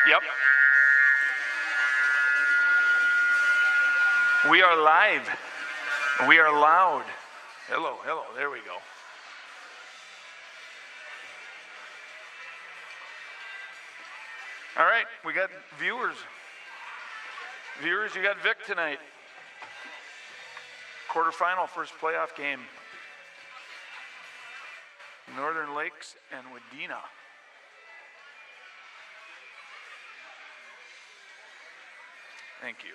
Yep. We are live. We are loud. Hello, hello. There we go. All right, we got viewers. Viewers, you got Vic tonight. Quarterfinal, first playoff game. Northern Lakes and Wadena. Thank you.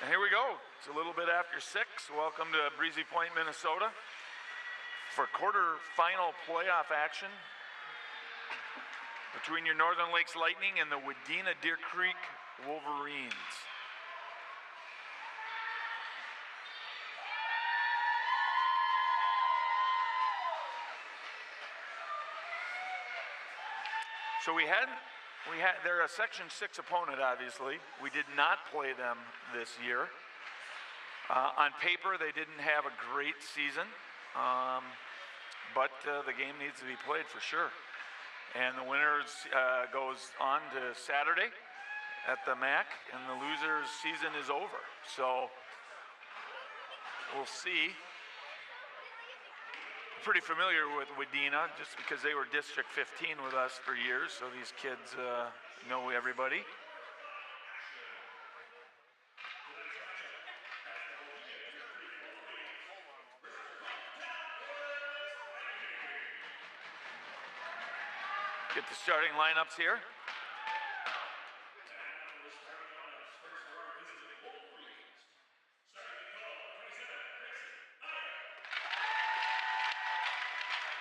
And here we go. It's a little bit after 6. Welcome to Breezy Point, Minnesota for quarterfinal playoff action between your Northern Lakes Lightning and the Wadena Deer Creek Wolverines. So they're a Section 6 opponent, obviously. We did not play them this year. On paper, they didn't have a great season, but the game needs to be played for sure. And the winners goes on to Saturday at the MAC, and the losers' season is over. So we'll see. Pretty familiar with Wadena just because they were District 15 with us for years, so these kids know everybody. Get the starting lineups here.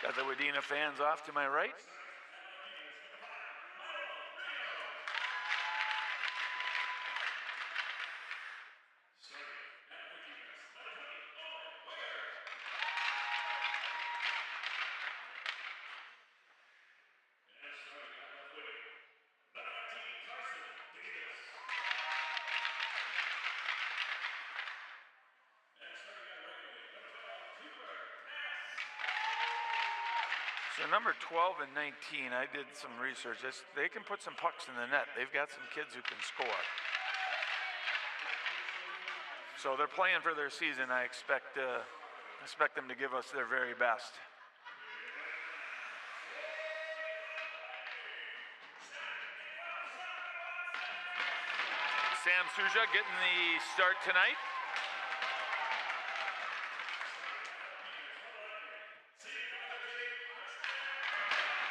Got the Wadena fans off to my right. So number 12 and 19, I did some research. They can put some pucks in the net. They've got some kids who can score. So they're playing for their season. I expect them to give us their very best. Sam Suja getting the start tonight.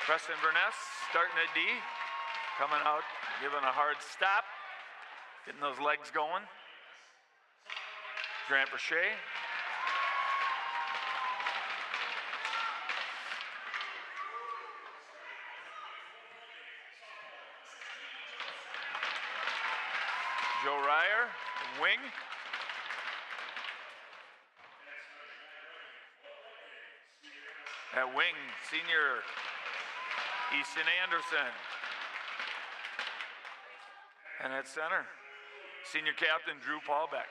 Preston Burness starting at D, coming out, giving a hard stop, getting those legs going. Grant Brachet. Joe Ryer, wing. At wing, senior Easton Anderson. And at center, senior captain Drew Paulbeck.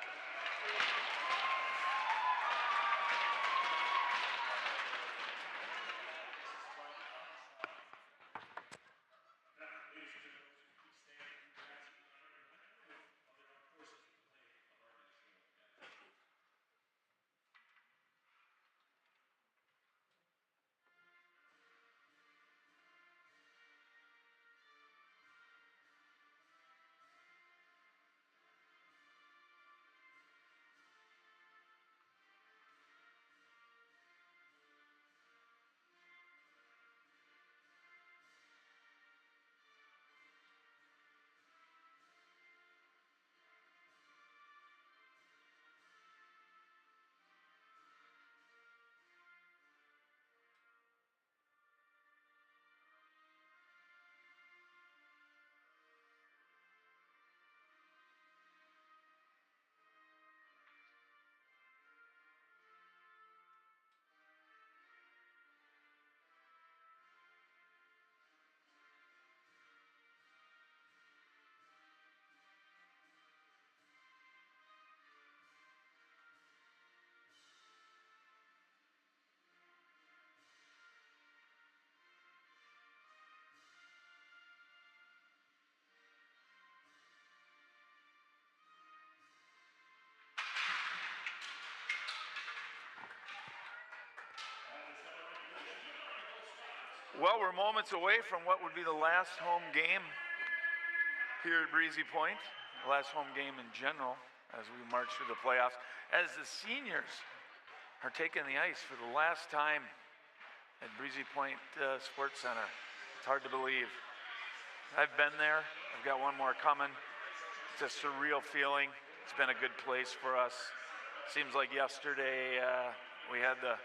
Well, we're moments away from what would be the last home game here at Breezy Point, the last home game in general as we march through the playoffs. As the seniors are taking the ice for the last time at Breezy Point Sports Center. It's hard to believe. I've been there. I've got one more coming. It's a surreal feeling. It's been a good place for us. Seems like yesterday we had the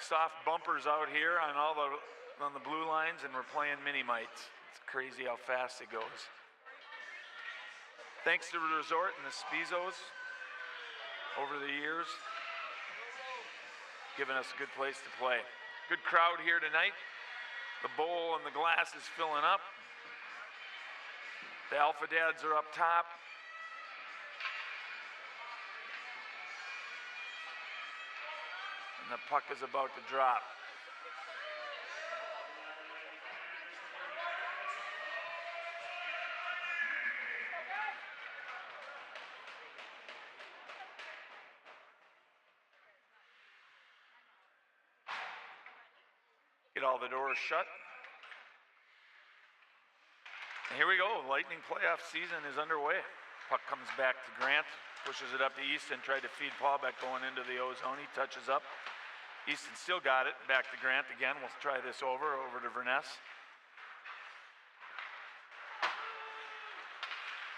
soft bumpers out here on the blue lines, and we're playing mini mites. It's crazy how fast it goes. Thanks to the resort and the Spizos over the years, giving us a good place to play. Good crowd here tonight. The bowl and the glass is filling up. The Alpha Dads are up top. And the puck is about to drop. Get all the doors shut. And here we go. Lightning playoff season is underway. Puck comes back to Grant, pushes it up to Easton, tried to feed Paulbeck going into the O-zone. He touches up. Easton still got it. Back to Grant again. We'll try this over to Verness.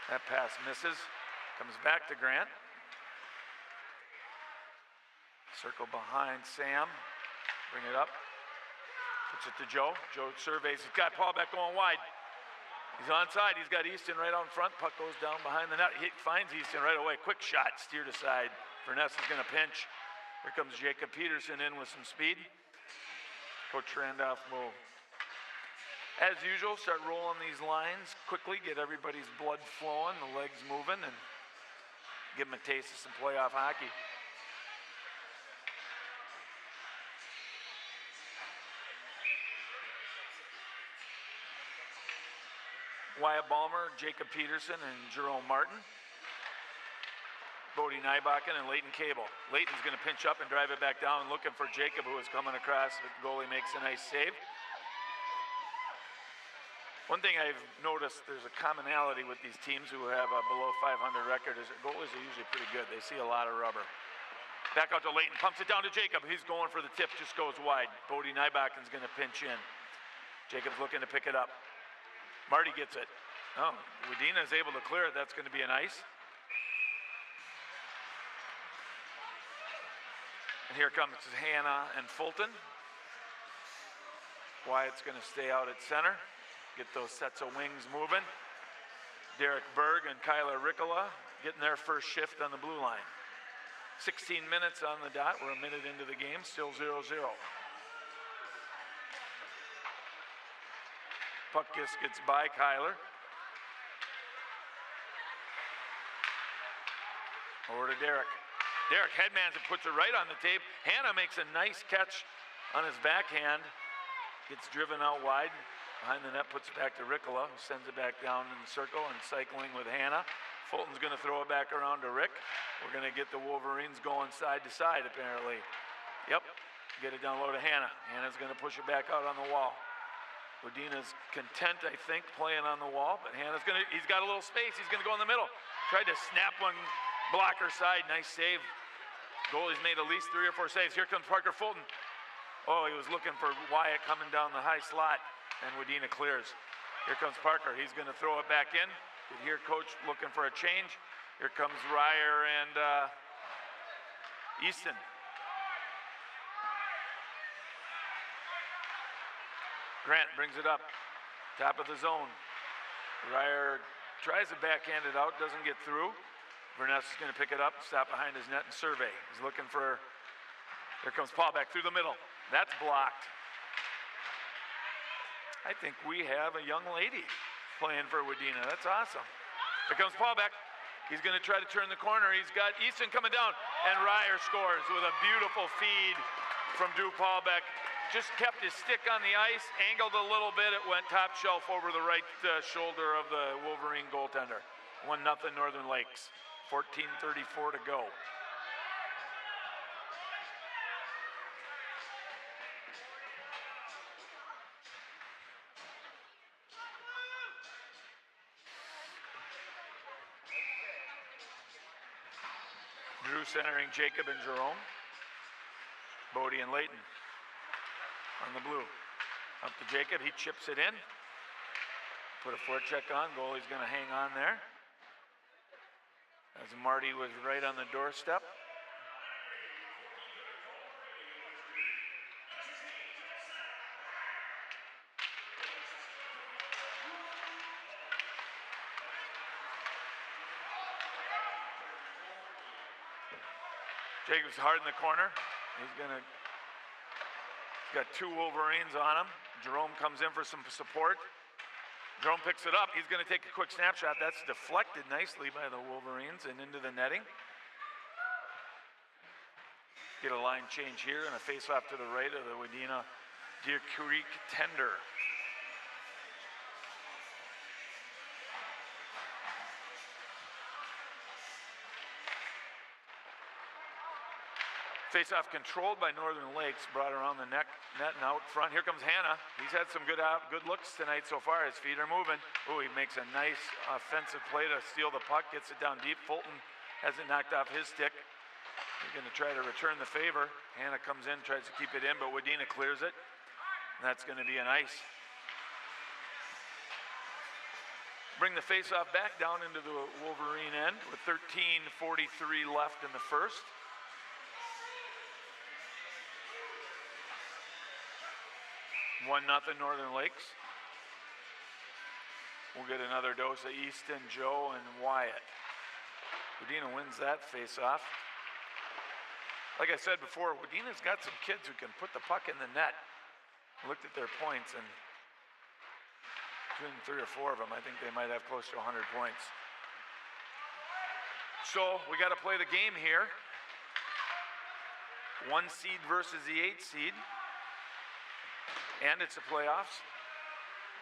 That pass misses. Comes back to Grant. Circle behind Sam. Bring it up. Puts it to Joe. Joe surveys. He's got Paul back going wide. He's onside. He's got Easton right out in front. Puck goes down behind the net. He finds Easton right away. Quick shot, steered aside. Verness is going to pinch. Here comes Jacob Peterson in with some speed. Coach Randolph will, as usual, start rolling these lines quickly, get everybody's blood flowing, the legs moving, and give them a taste of some playoff hockey. Wyatt Ballmer, Jacob Peterson, and Jerome Martin. Bodie Nybakken and Leighton Cable. Leighton's going to pinch up and drive it back down, looking for Jacob, who is coming across. The goalie makes a nice save. One thing I've noticed, there's a commonality with these teams who have a below 500 record, is that goalies are usually pretty good. They see a lot of rubber. Back out to Leighton, pumps it down to Jacob. He's going for the tip, just goes wide. Bodie Nybakken's going to pinch in. Jacob's looking to pick it up. Marty gets it. Oh, Wadena is able to clear it. That's going to be an ice. And here comes Hannah and Fulton. Wyatt's going to stay out at center. Get those sets of wings moving. Derek Berg and Kyla Ricola getting their first shift on the blue line. 16 minutes on the dot. We're a minute into the game, still 0-0. Puck gets by Kyler. Over to Derek. Derek headmans and puts it right on the tape. Hannah makes a nice catch on his backhand. Gets driven out wide. Behind the net, puts it back to Ricola, who sends it back down in the circle and cycling with Hannah. Fulton's going to throw it back around to Rick. We're going to get the Wolverines going side to side, apparently. Yep, get it down low to Hannah. Hannah's going to push it back out on the wall. Wadena's content, I think, playing on the wall, but Hannah's going to, he's got a little space. He's going to go in the middle. Tried to snap one blocker side. Nice save. Goalie's made at least 3 or 4 saves. Here comes Parker Fulton. Oh, he was looking for Wyatt coming down the high slot, and Wadena clears. Here comes Parker. He's going to throw it back in. You hear coach looking for a change. Here comes Ryer and Easton. Grant brings it up, top of the zone. Ryer tries to backhand it out, doesn't get through. Verness is going to pick it up, stop behind his net and survey. He's looking for, here comes Paul back through the middle. That's blocked. I think we have a young lady playing for Wadena. That's awesome. Here comes Paul back. He's going to try to turn the corner. He's got Easton coming down, and Ryer scores with a beautiful feed from Drew Paulbeck. Just kept his stick on the ice, angled a little bit. It went top shelf over the right shoulder of the Wolverine goaltender. 1-0 Northern Lakes. 14:34 to go. Drew centering Jacob and Jerome. Bodie and Leighton on the blue. Up to Jacob, he chips it in. Put a forecheck on, goalie's gonna hang on there. As Marty was right on the doorstep. Jacob's hard in the corner. He's got 2 Wolverines on him. Jerome comes in for some support. Jerome picks it up. He's going to take a quick snapshot. That's deflected nicely by the Wolverines and into the netting. Get a line change here and a face-off to the right of the Wadena Deer Creek tender. Face-off controlled by Northern Lakes, brought around the net and out front. Here comes Hannah. He's had some good looks tonight so far. His feet are moving. Oh, he makes a nice offensive play to steal the puck, gets it down deep. Fulton has it knocked off his stick. He's going to try to return the favor. Hannah comes in, tries to keep it in, but Wadena clears it. And that's going to be an ice. Bring the face-off back down into the Wolverine end with 13:43 left in the first. 1-0 Northern Lakes. We'll get another dose of Easton, Joe, and Wyatt. Wadena wins that face-off. Like I said before, Wadena's got some kids who can put the puck in the net. I looked at their points, and between 3 or 4 of them, I think they might have close to 100 points. So we got to play the game here. 1 seed versus the 8 seed. And it's the playoffs,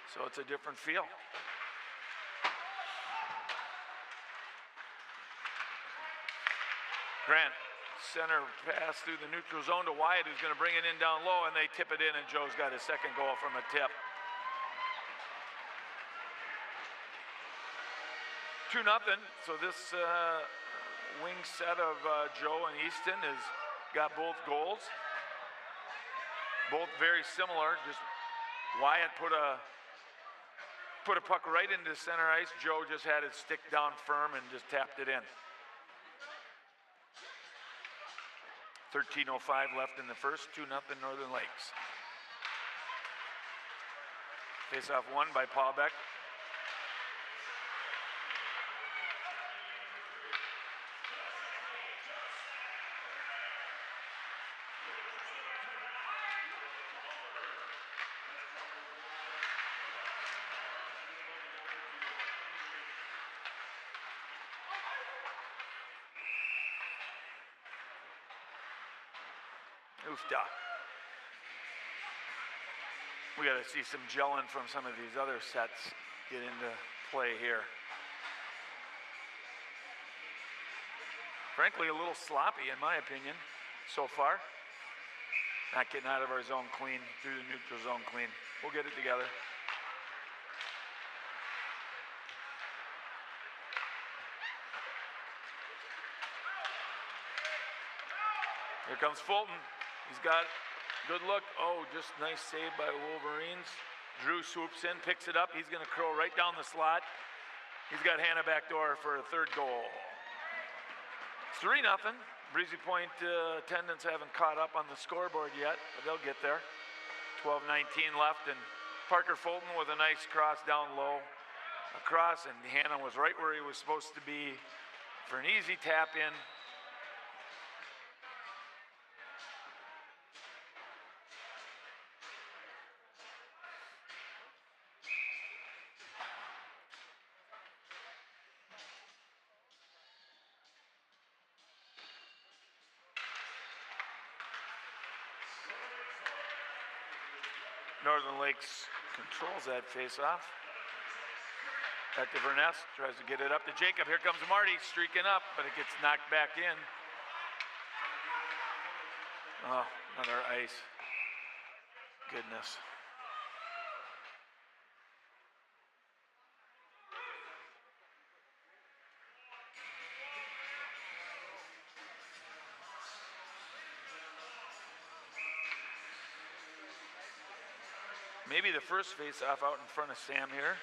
so it's a different feel. Grant, center pass through the neutral zone to Wyatt, who's going to bring it in down low, and they tip it in, and Joe's got his second goal from a tip. 2-0, so this wing set of Joe and Easton has got both goals. Both very similar, just Wyatt put a puck right into center ice. Joe just had his stick down firm and just tapped it in. 13:05 left in the first, 2-0 Northern Lakes. Face-off won by Paul Beck. Oofda. We got to see some gelling from some of these other sets get into play here. Frankly, a little sloppy in my opinion so far. Not getting out of our zone clean, through the neutral zone clean. We'll get it together. Here comes Fulton. He's got good look. Oh, just nice save by the Wolverines. Drew swoops in, picks it up. He's going to curl right down the slot. He's got Hannah back door for a third goal. 3-0. Breezy Point attendants haven't caught up on the scoreboard yet, but they'll get there. 12:19 left, and Parker Fulton with a nice cross down low. Across, and Hannah was right where he was supposed to be for an easy tap in. Northern Lakes controls that face-off. Back to Verness, tries to get it up to Jacob. Here comes Marty streaking up, but it gets knocked back in. Oh, another ice. Goodness. Maybe the first face-off out in front of Sam here.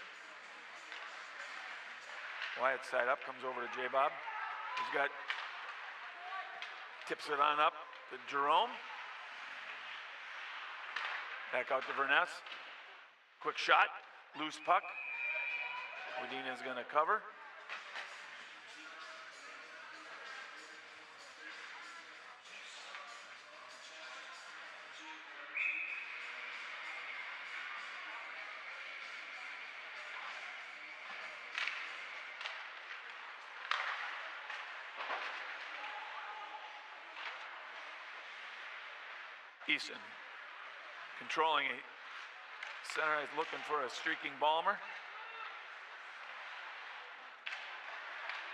Wyatt side up, comes over to J-Bob. He's got, tips it on up to Jerome. Back out to Verness. Quick shot, loose puck. Wadena's gonna cover. Easton controlling it. Center is looking for a streaking Ballmer.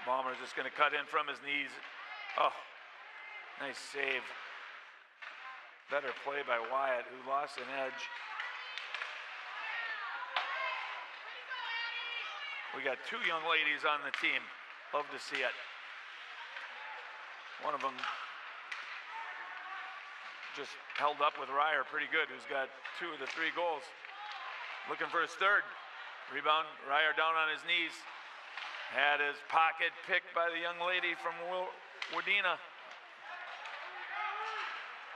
Ballmer's just going to cut in from his knees. Oh, nice save. Better play by Wyatt, who lost an edge. We got 2 young ladies on the team. Love to see it. One of them just held up with Ryer pretty good, who's got 2 of the 3 goals. Looking for his third. Rebound, Ryer down on his knees. Had his pocket picked by the young lady from Wadena.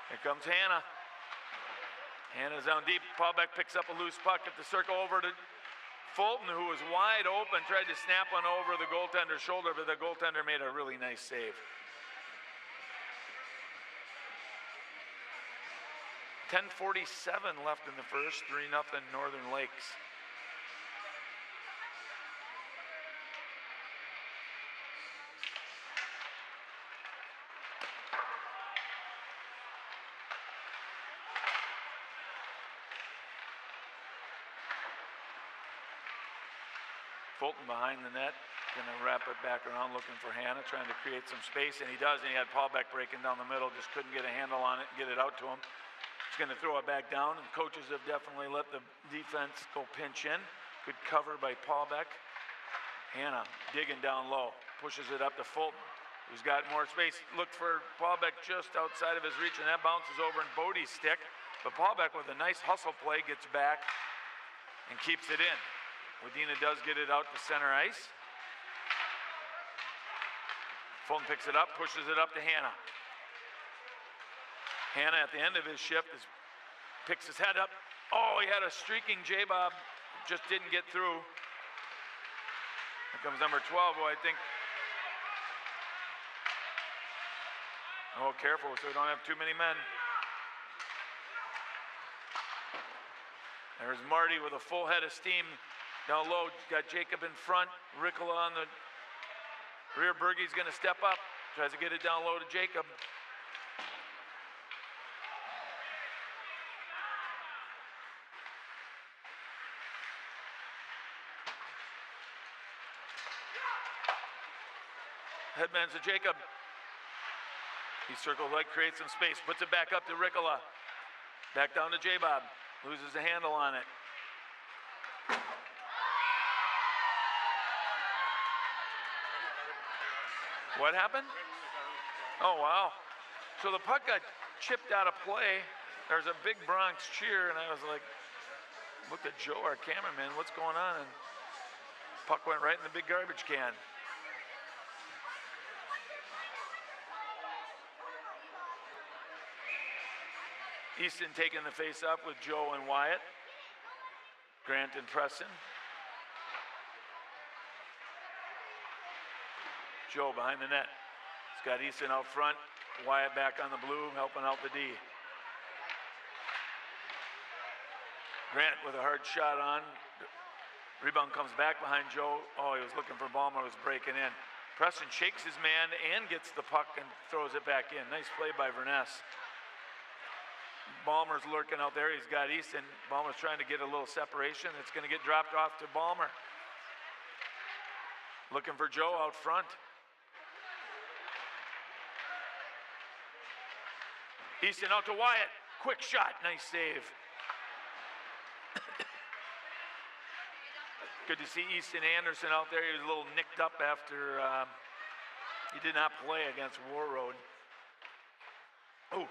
Here comes Hannah. Hannah's down deep. Paulbeck picks up a loose puck at the circle over to Fulton, who was wide open, tried to snap one over the goaltender's shoulder, but the goaltender made a really nice save. 10:47 left in the first, 3-0 Northern Lakes. Fulton behind the net, gonna wrap it back around looking for Hannah, trying to create some space, and he does, and he had Paulbeck breaking down the middle, just couldn't get a handle on it and get it out to him. He's gonna throw it back down, and coaches have definitely let the defense go pinch in. Good cover by Paulbeck. Hannah digging down low, pushes it up to Fulton, who's got more space. Looked for Paulbeck just outside of his reach, and that bounces over in Bodie's stick, but Paulbeck with a nice hustle play gets back and keeps it in. Wadena does get it out to center ice. Fulton picks it up, pushes it up to Hannah. Hannah at the end of his shift picks his head up. Oh, he had a streaking J-Bob, just didn't get through. Here comes number 12, who I think, oh, careful so we don't have too many men. There's Marty with a full head of steam. Down low, got Jacob in front, Ricola on the rear. Bergey's gonna step up, tries to get it down low to Jacob. Headman's to Jacob. He circles like, creates some space, puts it back up to Ricola. Back down to J-Bob, loses the handle on it. What happened? Oh, wow. So the puck got chipped out of play. There's a big Bronx cheer, and I was like, looked at Joe, our cameraman, what's going on? And puck went right in the big garbage can. Easton taking the face up with Joe and Wyatt. Grant and Preston. Joe behind the net. He's got Easton out front. Wyatt back on the blue, helping out the D. Grant with a hard shot on. Rebound comes back behind Joe. Oh, he was looking for Ballmer, was breaking in. Preston shakes his man and gets the puck and throws it back in. Nice play by Verness. Ballmer's lurking out there. He's got Easton. Ballmer's trying to get a little separation. It's going to get dropped off to Ballmer. Looking for Joe out front. Easton out to Wyatt. Quick shot. Nice save. Good to see Easton Anderson out there. He was a little nicked up after he did not play against Warroad. Oh,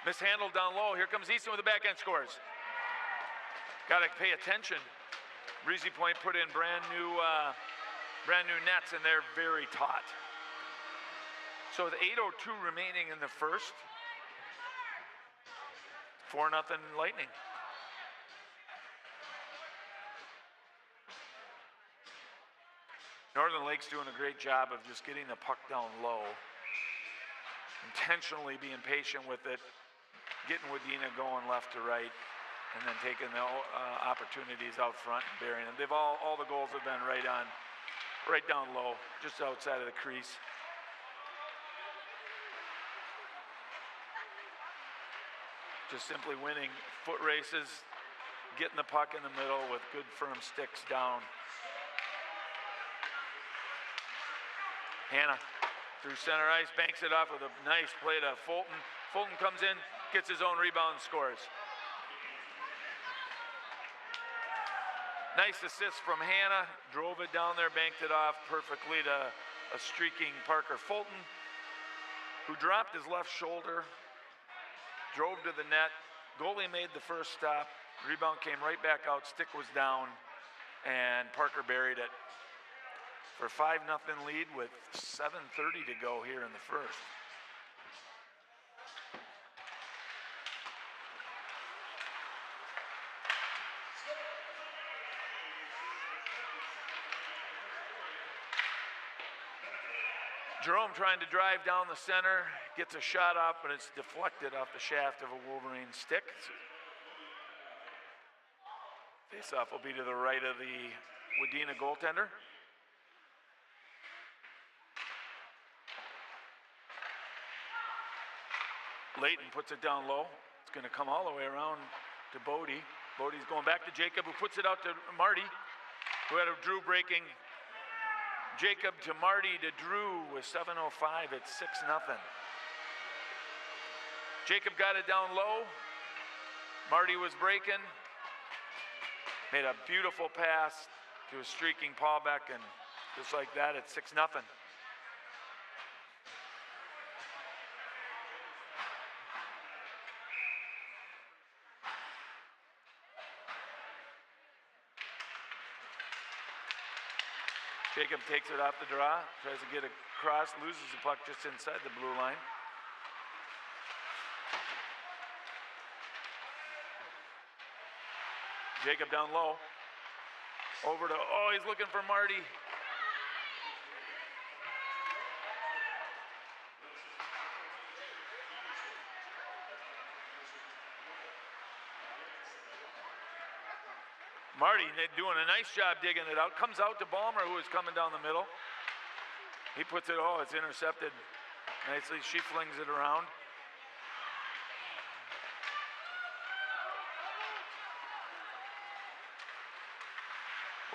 mishandled down low. Here comes Easton with the backhand scores. Got to pay attention. Breezy Point put in brand new nets, and they're very taut. So with 8:02 remaining in the first, 4-0 Lightning. Northern Lakes doing a great job of just getting the puck down low, intentionally being patient with it, getting Wadena going left to right, and then taking the opportunities out front and burying them. They've all the goals have been right down low, just outside of the crease. Just simply winning foot races, getting the puck in the middle with good firm sticks down. Hannah through center ice, banks it off with a nice play to Fulton. Fulton comes in, gets his own rebound and scores. Nice assist from Hannah, drove it down there, banked it off perfectly to a streaking Parker Fulton, who dropped his left shoulder, drove to the net. Goalie made the first stop. Rebound came right back out, stick was down, and Parker buried it for 5-0 lead with 7:30 to go here in the first. Jerome trying to drive down the center, gets a shot off, but it's deflected off the shaft of a Wolverine stick. Face-off will be to the right of the Wadena goaltender. Layton puts it down low. It's going to come all the way around to Bodie. Bodie's going back to Jacob, who puts it out to Marty, who had a Drew breaking. Jacob to Marty to Drew with 7:05. It's 6-0. Jacob got it down low. Marty was breaking. Made a beautiful pass to a streaking Paulbeck, and just like that, it's 6-0. Jacob takes it off the draw, tries to get across, loses the puck just inside the blue line. Jacob down low. Over to, oh, he's looking for Marty. Marty doing a nice job digging it out. Comes out to Ballmer, who is coming down the middle. He puts it, oh, it's intercepted nicely. She flings it around.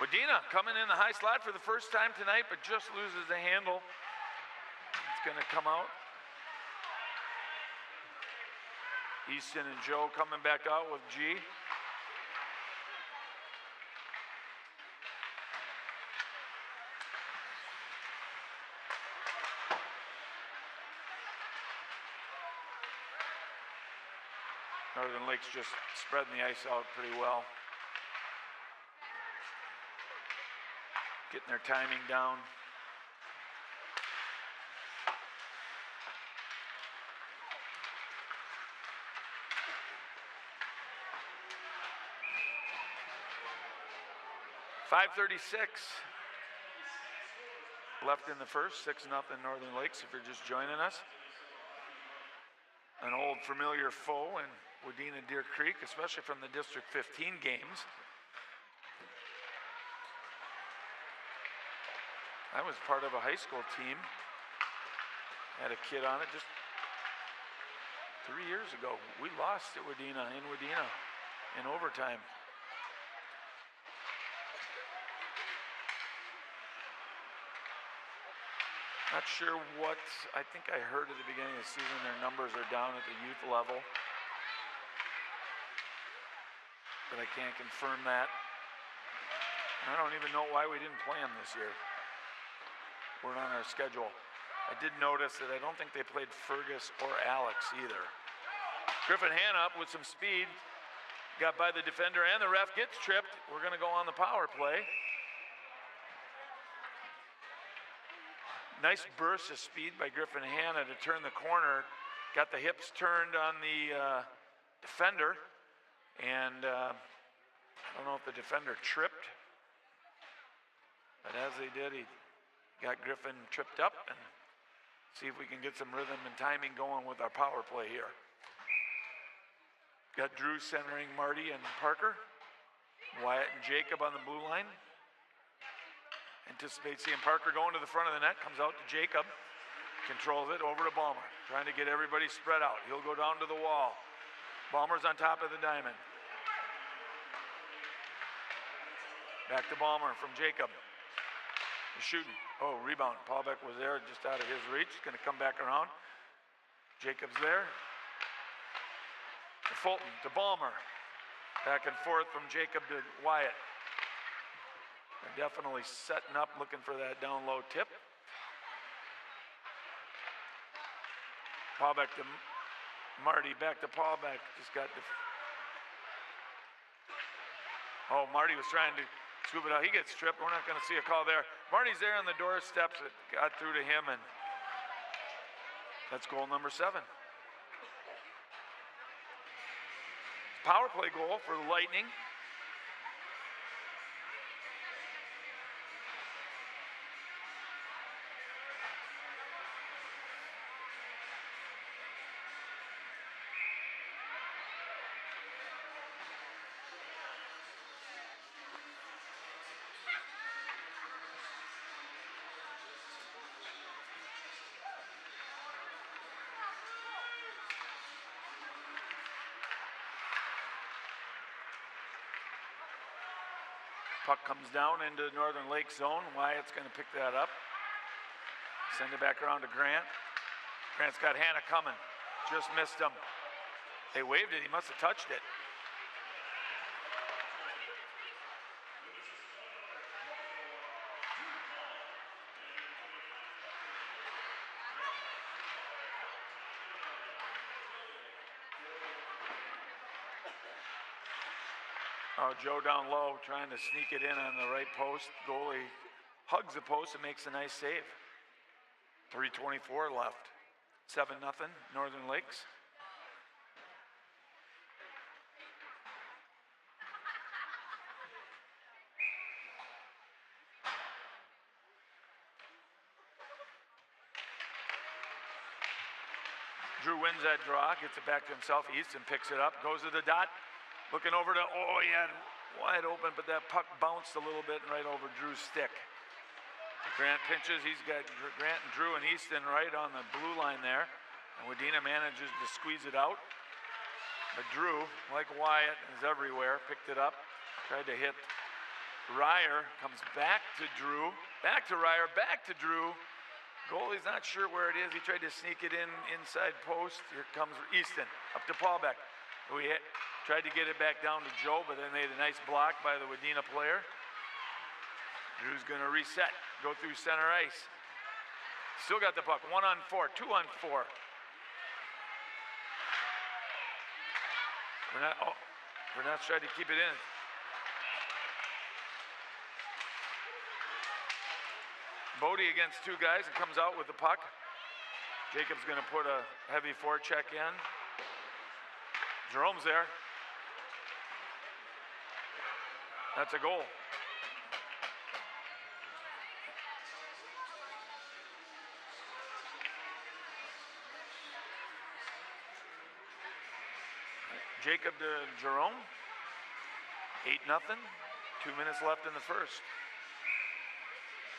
Wadena coming in the high slot for the first time tonight, but just loses the handle. It's going to come out. Easton and Joe coming back out with G. Northern Lakes just spreading the ice out pretty well. Getting their timing down. .536 left in the first, 6-0 Northern Lakes if you're just joining us. An old familiar foe in Wadena Deer Creek, especially from the District 15 games. I was part of a high school team. Had a kid on it just 3 years ago. We lost at Wadena, in overtime. Not sure what, I think I heard at the beginning of the season their numbers are down at the youth level. But I can't confirm that. I don't even know why we didn't play them this year. We're on our schedule. I did notice that I don't think they played Fergus or Alex either. Griffin Hannup with some speed. Got by the defender and the ref gets tripped. We're going to go on the power play. Nice burst of speed by Griffin Hanna to turn the corner. Got the hips turned on the defender. And I don't know if the defender tripped. But as they did, he got Griffin tripped up, and see if we can get some rhythm and timing going with our power play here. Got Drew centering Marty and Parker. Wyatt and Jacob on the blue line. Anticipate seeing Parker going to the front of the net, comes out to Jacob, controls it over to Ballmer, trying to get everybody spread out. He'll go down to the wall. Ballmer's on top of the diamond. Back to Ballmer from Jacob. He's shooting. Oh, rebound. Paulbeck was there, just out of his reach. Going to come back around. Jacob's there. To Fulton, to Ballmer. Back and forth from Jacob to Wyatt. They're definitely setting up, looking for that down low tip. Paulbeck to Marty, back to Paulbeck. Just got oh, Marty was trying to scoop it out. He gets tripped. We're not going to see a call there. Marty's there on the doorsteps. It got through to him, and that's goal number 7. Power play goal for the Lightning. Puck comes down into Northern Lake zone. Wyatt's going to pick that up. Send it back around to Grant. Grant's got Hannah coming. Just missed him. They waved it. He must have touched it. Oh, Joe down low trying to sneak it in on the right post. Goalie hugs the post and makes a nice save. 3:24 left. 7-0 Northern Lakes. Drew wins that draw, gets it back to himself. Easton picks it up, goes to the dot. Looking over to, oh, he had wide open, but that puck bounced a little bit and right over Drew's stick. Grant pinches, he's got Grant and Drew and Easton right on the blue line there. And Wadena manages to squeeze it out. But Drew, like Wyatt, is everywhere, picked it up, tried to hit Ryer, comes back to Drew, back to Ryer, back to Drew. Goalie's not sure where it is. He tried to sneak it in inside post. Here comes Easton, up to Paulbeck. We tried to get it back down to Joe, but then made a nice block by the Wadena player. Drew's gonna reset, go through center ice. Still got the puck, 1-on-4, 2-on-4. Burnett's tried to keep it in. Bodie against two guys and comes out with the puck. Jacob's gonna put a heavy forecheck in. Jerome's there. That's a goal. Jacob to Jerome. 8-0. 2 minutes left in the first.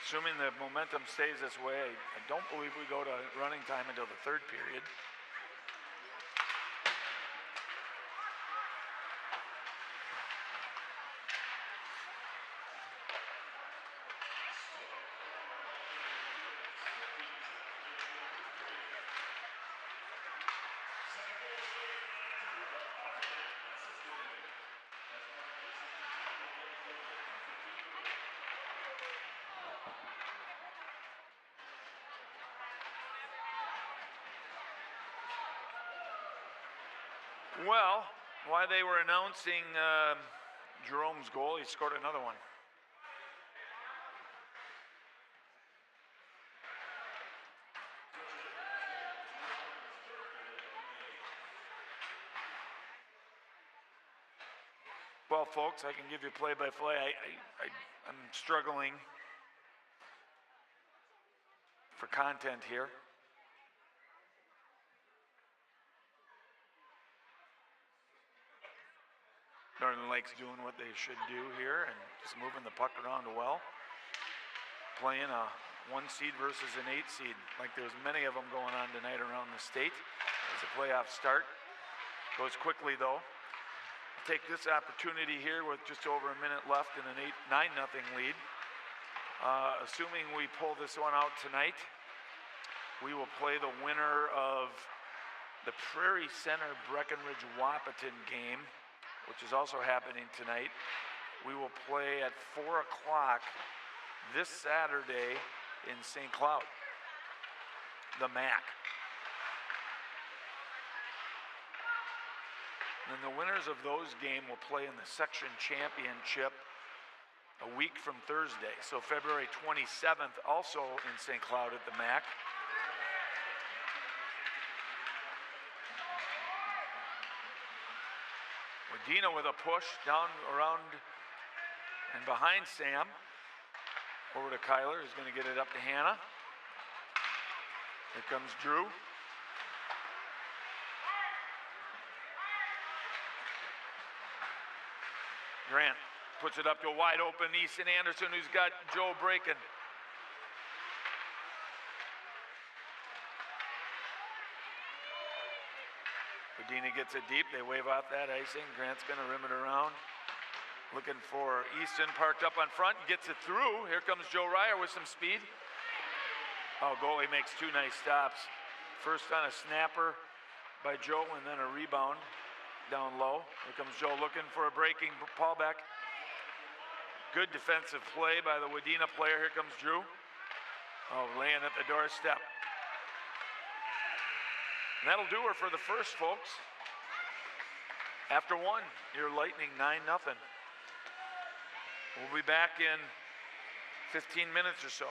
Assuming the momentum stays this way, I don't believe we go to running time until the third period. Well, while they were announcing Jerome's goal, he scored another one. Well, folks, I can give you play-by-play. I'm struggling for content here. Northern Lakes doing what they should do here and just moving the puck around well. Playing a 1 seed versus an 8 seed, like there's many of them going on tonight around the state as the playoffs start. Goes quickly though. I'll take this opportunity here with just over a minute left in an 9-0 lead. Assuming we pull this one out tonight, we will play the winner of the Prairie Center Breckenridge Wahpeton game, which is also happening tonight. We will play at 4 o'clock this Saturday in St. Cloud, the MAC. And then the winners of those games will play in the section championship a week from Thursday. So February 27th, also in St. Cloud at the MAC. Wadena with a push down around and behind Sam. Over to Kyler, who's going to get it up to Hannah. Here comes Drew. Grant puts it up to a wide open Easton Anderson, who's got Joe breaking. Wadena gets it deep. They wave out that icing. Grant's going to rim it around. Looking for Easton, parked up on front, gets it through. Here comes Joe Ryer with some speed. Oh, goalie makes two nice stops. First on a snapper by Joe and then a rebound down low. Here comes Joe looking for a breaking Paulbeck. Good defensive play by the Wadena player. Here comes Drew. Oh, laying at the doorstep. And that'll do her for the first, folks. After one, your Lightning 9-0. We'll be back in 15 minutes or so.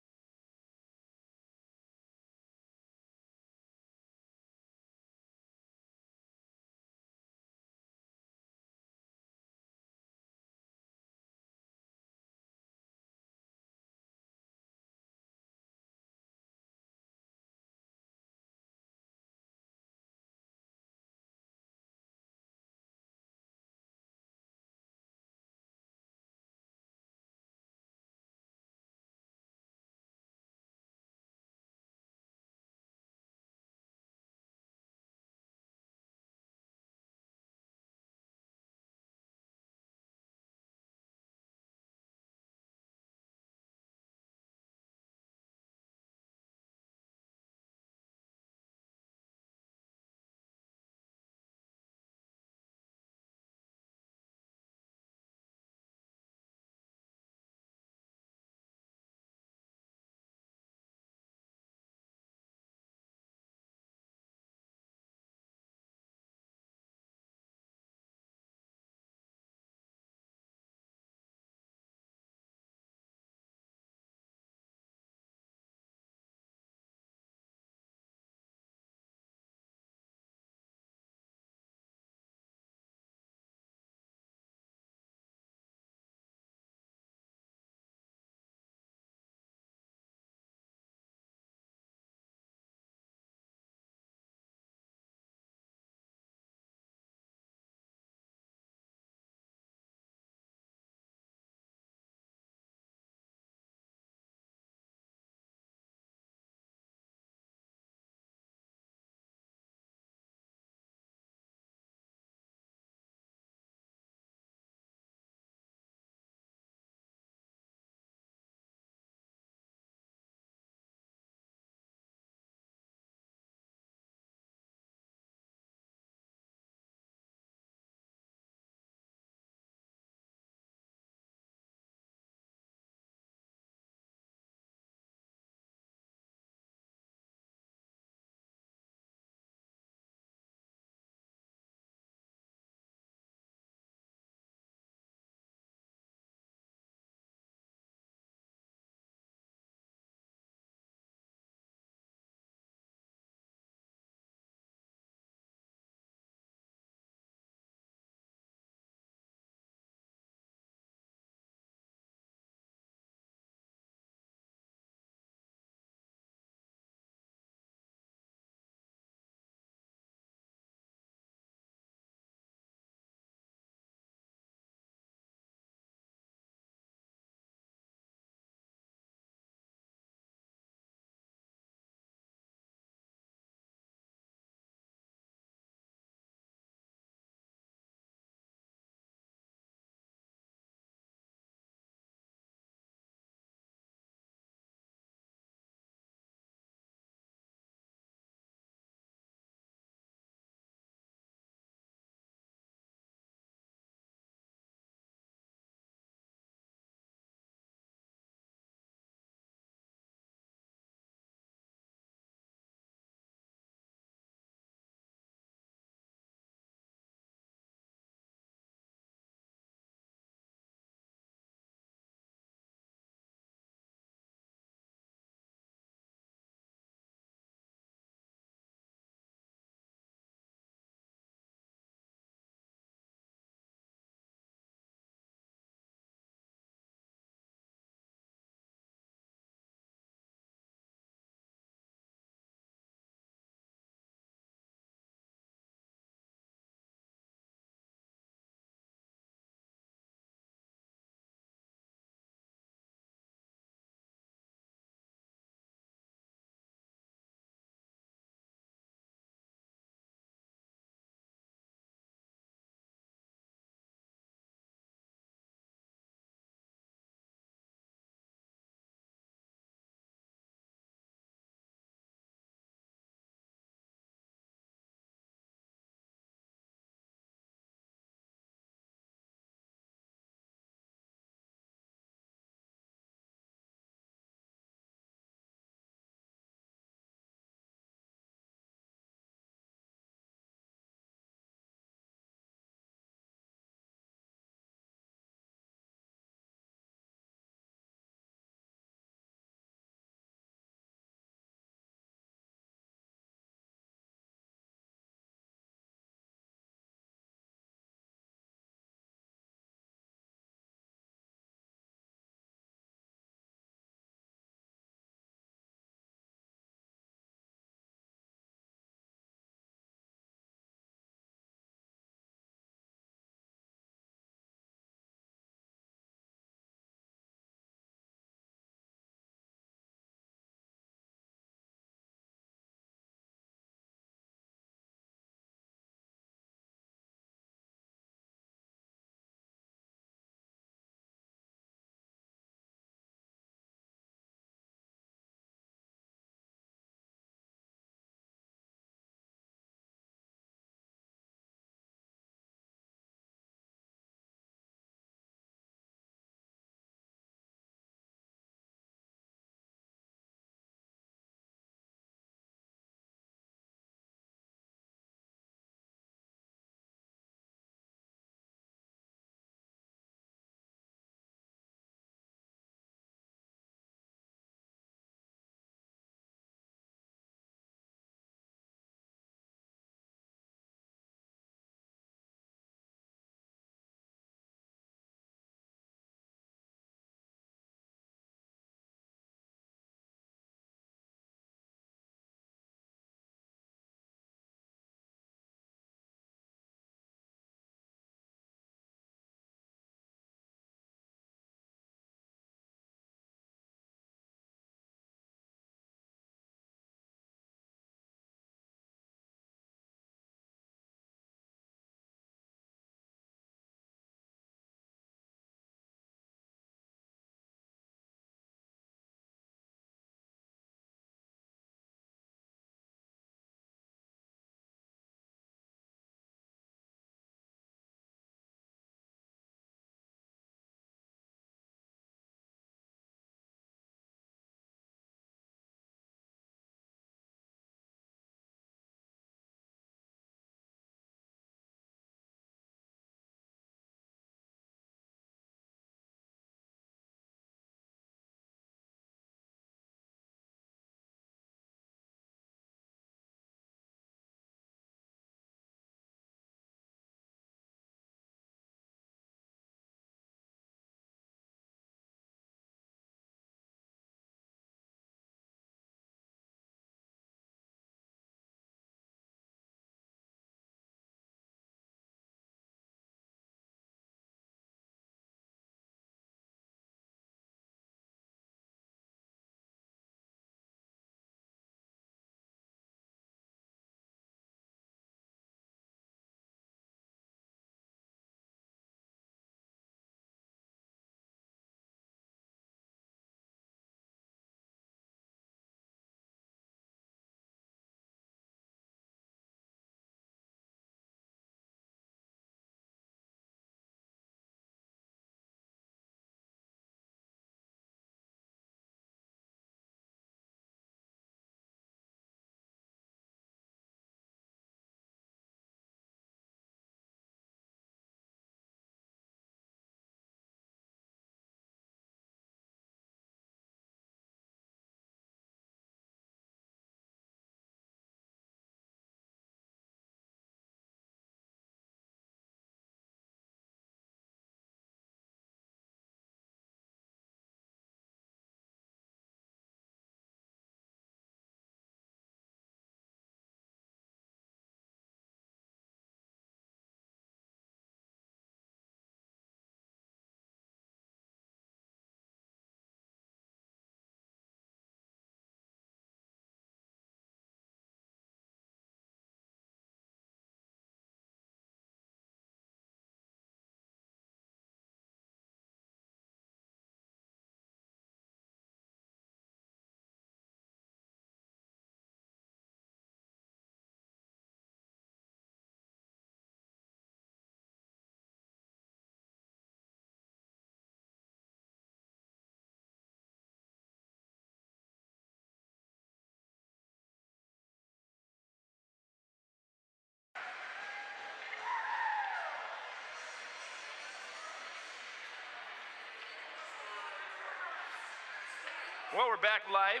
Well, we're back live.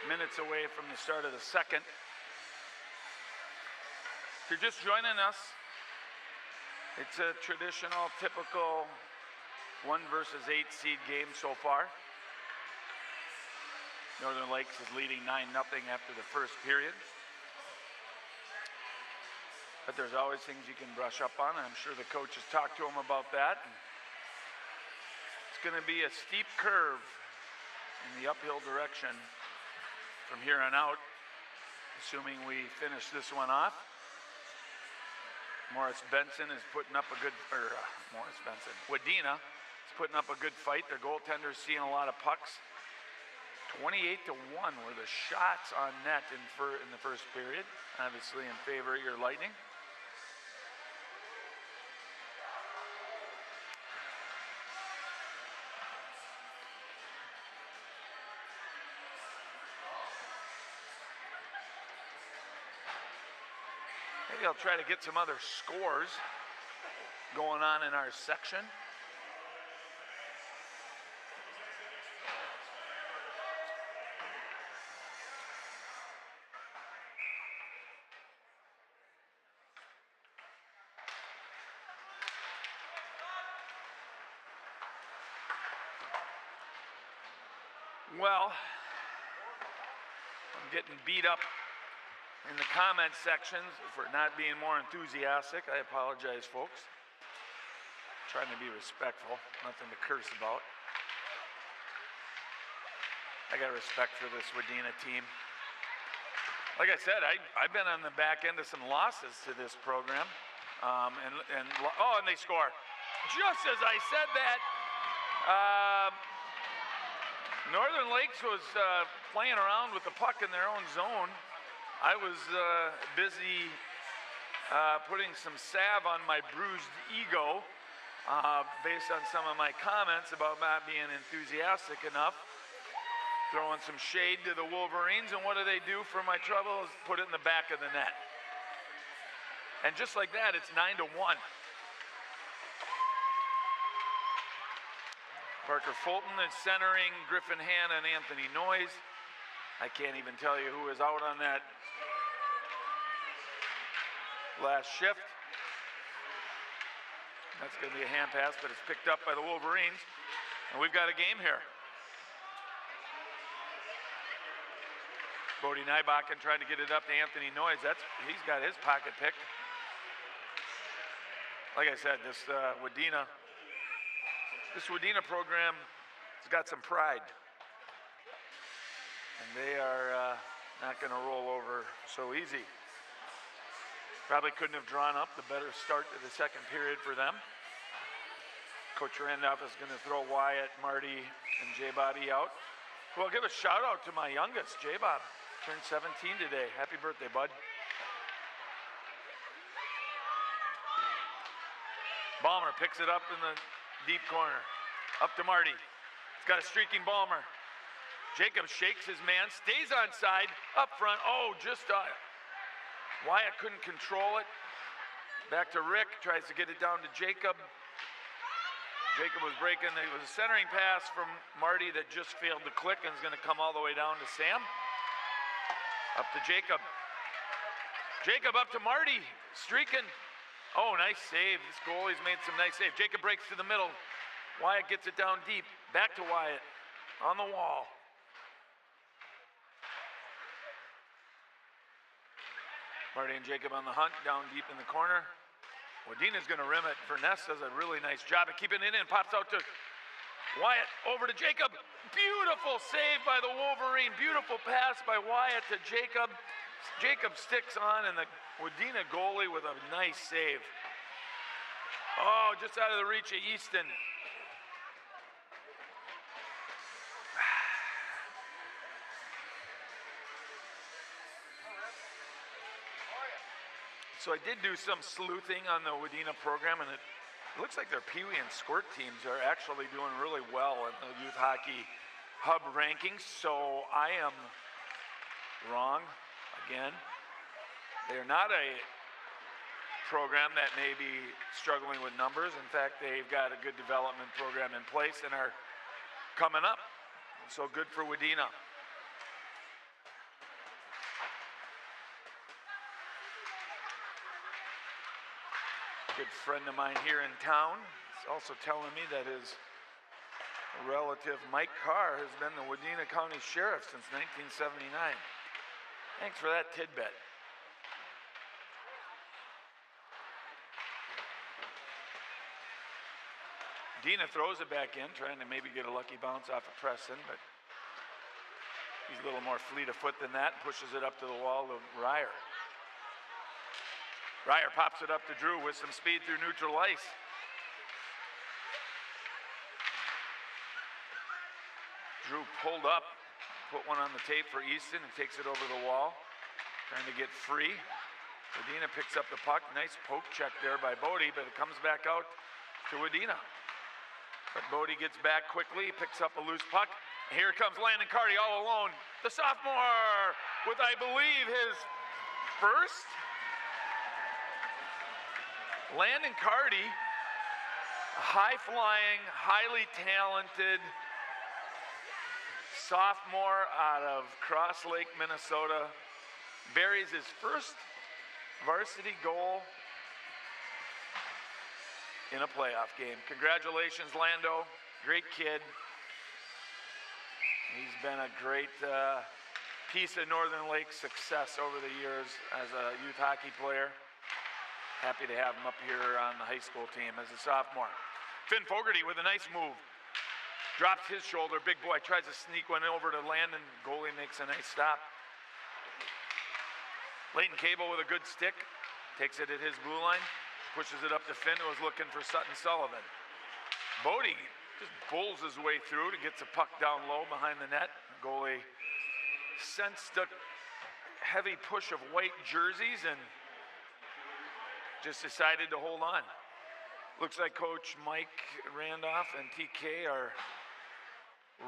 Minutes away from the start of the second. If you're just joining us, it's a traditional, typical 1 versus 8 seed game so far. Northern Lakes is leading 9-0 after the first period. But there's always things you can brush up on, and I'm sure the coach has talked to them about that. It's going to be a steep curve in the uphill direction from here on out, assuming we finish this one off. Wadena is putting up a good fight. Their goaltender's seeing a lot of pucks. 28-1 were the shots on net in the first period, obviously in favor of your Lightning. Maybe I'll try to get some other scores going on in our section. Well, I'm getting beat up in the comment sections for not being more enthusiastic. I apologize, folks. Trying to be respectful, nothing to curse about. I got respect for this Wadena team. Like I said, I've been on the back end of some losses to this program. And they score. Just as I said that, Northern Lakes was playing around with the puck in their own zone. I was busy putting some salve on my bruised ego based on some of my comments about not being enthusiastic enough, throwing some shade to the Wolverines, and what do they do for my troubles? Put it in the back of the net. And just like that, it's 9-1. Parker Fulton is centering Griffin Hanna and Anthony Noyes. I can't even tell you who is out on that last shift. That's going to be a hand pass, but it's picked up by the Wolverines. And we've got a game here. Bodie Nybakken trying to get it up to Anthony Noyes. He's got his pocket picked. Like I said, this Wadena program has got some pride. And they are not going to roll over so easy. Probably couldn't have drawn up the better start to the second period for them. Coach Randolph is going to throw Wyatt, Marty, and J-Bobby out. Well, I'll give a shout out to my youngest, J-Bob. Turned 17 today. Happy birthday, bud. Ballmer picks it up in the deep corner. Up to Marty. He's got a streaking Ballmer. Jacob shakes his man, stays on side, up front. Oh, just Wyatt couldn't control it. Back to Rick, tries to get it down to Jacob. Jacob was breaking. It was a centering pass from Marty that just failed to click and is going to come all the way down to Sam. Up to Jacob. Jacob up to Marty, streaking. Oh, nice save. This goalie's made some nice saves. Jacob breaks to the middle. Wyatt gets it down deep. Back to Wyatt. On the wall. Marty and Jacob on the hunt, down deep in the corner. Wadena's going to rim it. Furness does a really nice job of keeping it in. Pops out to Wyatt, over to Jacob. Beautiful save by the Wolverine. Beautiful pass by Wyatt to Jacob. Jacob sticks on, and the Wadena goalie with a nice save. Oh, just out of the reach of Easton. So I did do some sleuthing on the Wadena program, and it looks like their Pee Wee and Squirt teams are actually doing really well in the Youth Hockey Hub rankings. So I am wrong again. They're not a program that may be struggling with numbers. In fact, they've got a good development program in place and are coming up. So good for Wadena. Good friend of mine here in town is also telling me that his relative Mike Carr has been the Wadena County Sheriff since 1979. Thanks for that tidbit. Wadena throws it back in, trying to maybe get a lucky bounce off of Preston, but he's a little more fleet of foot than that, pushes it up to the wall of Ryer. Ryer pops it up to Drew with some speed through neutral ice. Drew pulled up, put one on the tape for Easton and takes it over the wall, trying to get free. Wadena picks up the puck. Nice poke check there by Bodie, but it comes back out to Wadena. But Bodie gets back quickly, picks up a loose puck. Here comes Landon Carty all alone. The sophomore with, I believe, his first. Landon Carty, a high-flying, highly talented sophomore out of Cross Lake, Minnesota, buries his first varsity goal in a playoff game. Congratulations, Lando. Great kid. He's been a great piece of Northern Lakes success over the years as a youth hockey player. Happy to have him up here on the high school team as a sophomore. Finn Fogarty with a nice move. Drops his shoulder, big boy, tries to sneak one over to Landon. Goalie makes a nice stop. Leighton Cable with a good stick. Takes it at his blue line. Pushes it up to Finn, who was looking for Sutton Sullivan. Bodie just bulls his way through to get the puck down low behind the net. The goalie sensed a heavy push of white jerseys and just decided to hold on. Looks like Coach Mike Randolph and TK are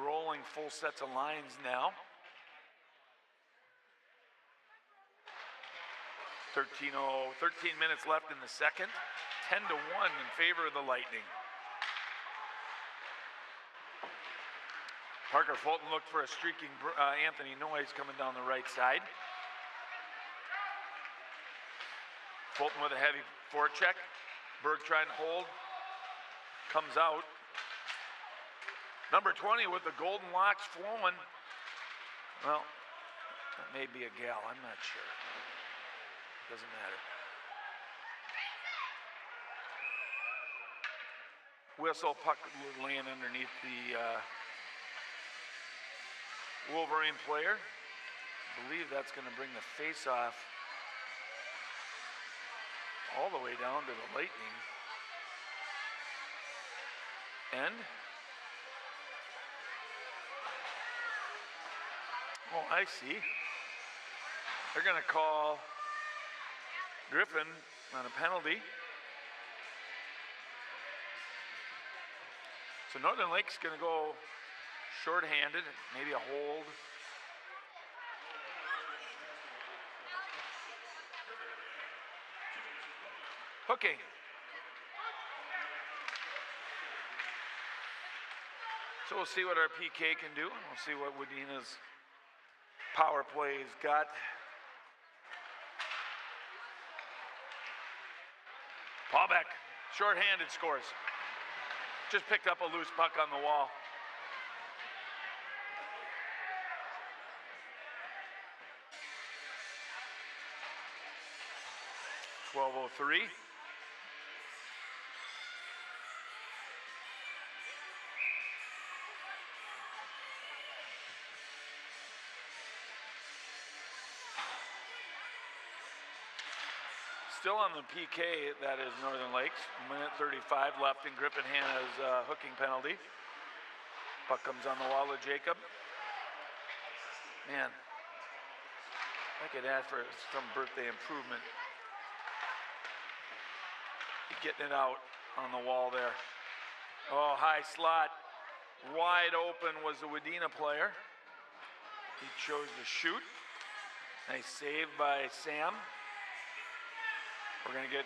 rolling full sets of lines now. 13 minutes left in the second. 10-1 in favor of the Lightning. Parker Fulton looked for a streaking Anthony Noyes coming down the right side. Fulton with a heavy forecheck. Berg trying to hold. Comes out. Number 20 with the golden locks flowing. Well, that may be a gal, I'm not sure. Doesn't matter. Whistle, puck laying underneath the Wolverine player. I believe that's going to bring the face-off all the way down to the Lightning. And, oh, I see. They're going to call Griffin on a penalty. So Northern Lake's going to go shorthanded, maybe a hold. Hooking. So we'll see what our PK can do. We'll see what Wadena's power play's got. Paulbeck, shorthanded, scores. Just picked up a loose puck on the wall. .12:03. Still on the PK, that is Northern Lakes. Minute 35 left in Griffin Hanna's hooking penalty. Puck comes on the wall of Jacob. Man, I could ask for some birthday improvement. Getting it out on the wall there. Oh, high slot. Wide open was the Wadena player. He chose to shoot. Nice save by Sam. We're going to get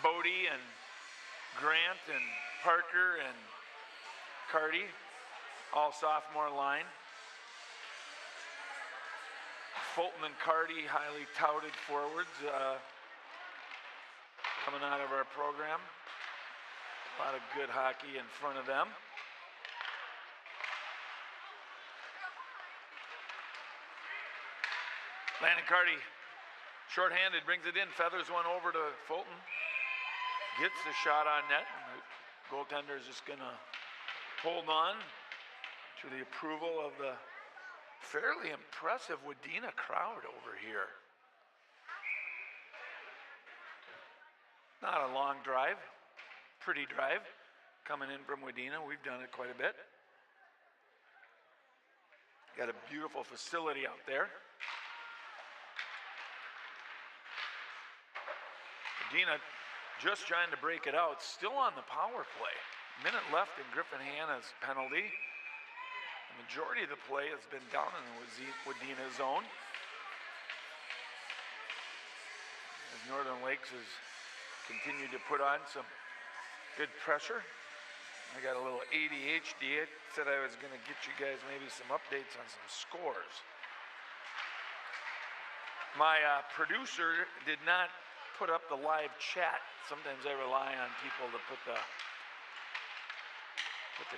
Bodie and Grant and Parker and Carty all sophomore line. Fulton and Carty, highly touted forwards coming out of our program. A lot of good hockey in front of them. Landon Carty, shorthanded, brings it in, feathers one over to Fulton. Gets the shot on net. And the goaltender is just going to hold on to the approval of the fairly impressive Wadena crowd over here. Not a long drive, pretty drive coming in from Wadena. We've done it quite a bit. Got a beautiful facility out there. Wadena just trying to break it out, still on the power play. Minute left in Griffin Hanna's penalty. The majority of the play has been down in the Wadena zone. As Northern Lakes has continued to put on some good pressure. I got a little ADHD. I said I was going to get you guys maybe some updates on some scores. My producer did not put up the live chat. Sometimes I rely on people to put the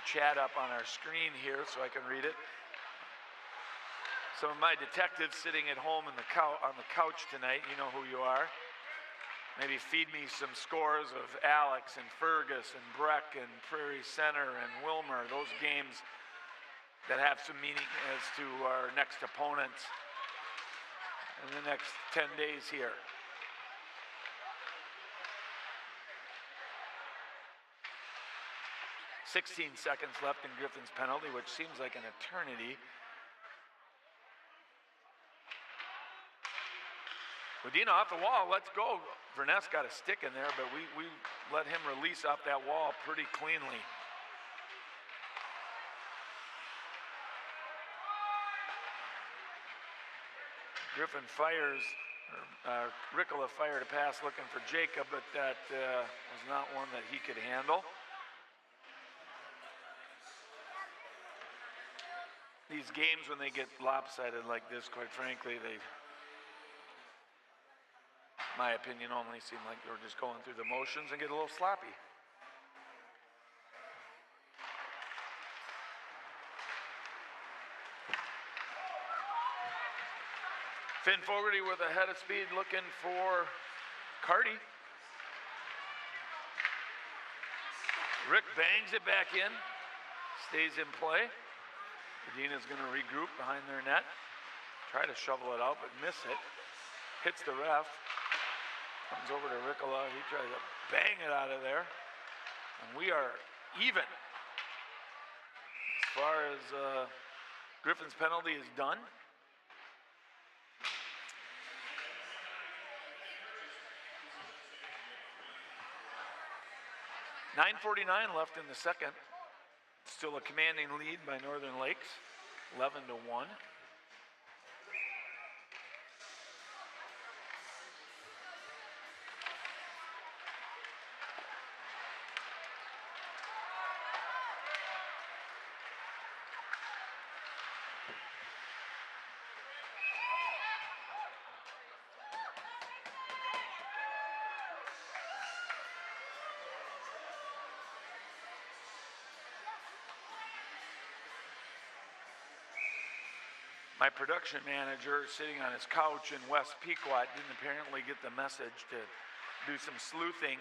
chat up on our screen here so I can read it. Some of my detectives sitting at home on the couch tonight, you know who you are. Maybe feed me some scores of Alex and Fergus and Breck and Prairie Center and Wilmer, those games that have some meaning as to our next opponents in the next 10 days here. "16 seconds left in Griffin's penalty, which seems like an eternity. Wadena off the wall, let's go. Verness got a stick in there, but we let him release off that wall pretty cleanly. Griffin fires, Ricola fired a pass looking for Jacob, but that was not one that he could handle. These games, when they get lopsided like this, quite frankly, they, my opinion, only seem like they're just going through the motions and get a little sloppy. Finn Fogarty with a head of speed looking for Carty. Rick bangs it back in, stays in play. Wadena's going to regroup behind their net, try to shovel it out, but miss it. Hits the ref, comes over to Ricola. He tries to bang it out of there. And we are even. As far as Griffin's penalty is done. .9:49 left in the second. Still a commanding lead by Northern Lakes, 11-1. My production manager, sitting on his couch in West Pequot, didn't apparently get the message to do some sleuthing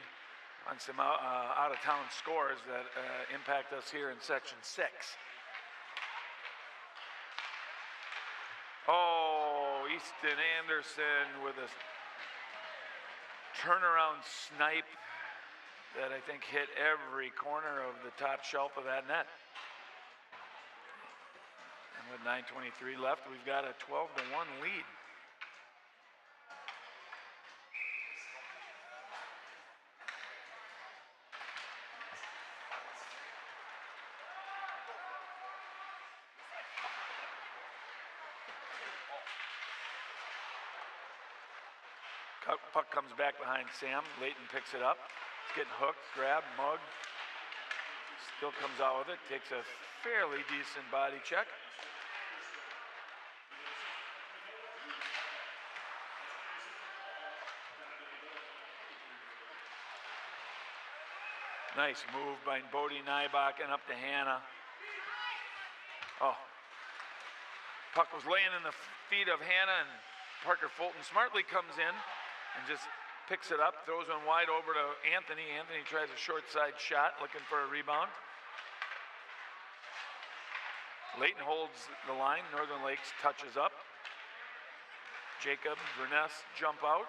on some out-of-town scores that impact us here in Section 6. Oh, Easton Anderson with a turnaround snipe that I think hit every corner of the top shelf of that net. With 9:23 left, we've got a 12-1 lead. Puck comes back behind Sam. Layton picks it up. It's getting hooked, grabbed, mugged. Still comes out with it. Takes a fairly decent body check. Nice move by Bodie Nybach and up to Hannah. Oh, puck was laying in the feet of Hannah, and Parker Fulton smartly comes in and just picks it up, throws one wide over to Anthony. Anthony tries a short side shot, looking for a rebound. Layton holds the line. Northern Lakes touches up. Jacob, Verness jump out.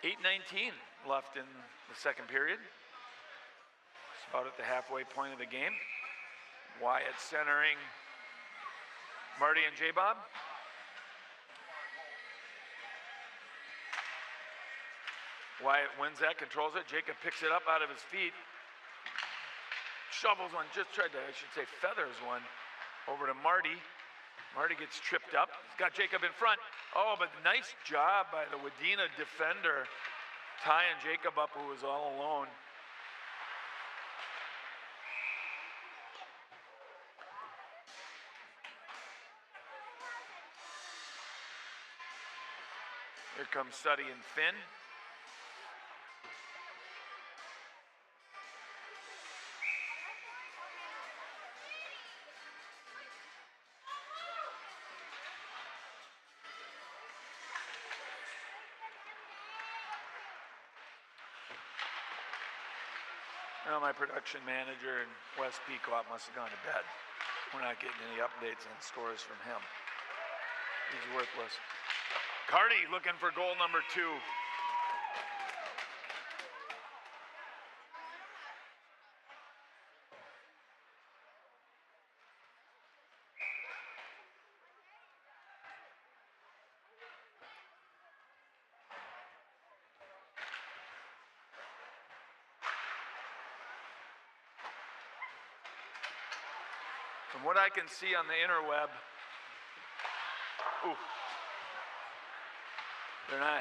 .8:19 left in the second period. It's about at the halfway point of the game. Wyatt centering Marty and J-Bob. Wyatt wins that, controls it. Jacob picks it up out of his feet. Shovels one, just tried to, I should say, feathers one over to Marty. Marty gets tripped up. He's got Jacob in front. Oh, but nice job by the Wadena defender, tying Jacob up, who was all alone. Here comes Suddy and Finn. Well, my production manager and Wes Peacock must have gone to bed. We're not getting any updates on scores from him. He's worthless. Carty looking for goal number 2. From what I can see on the interweb,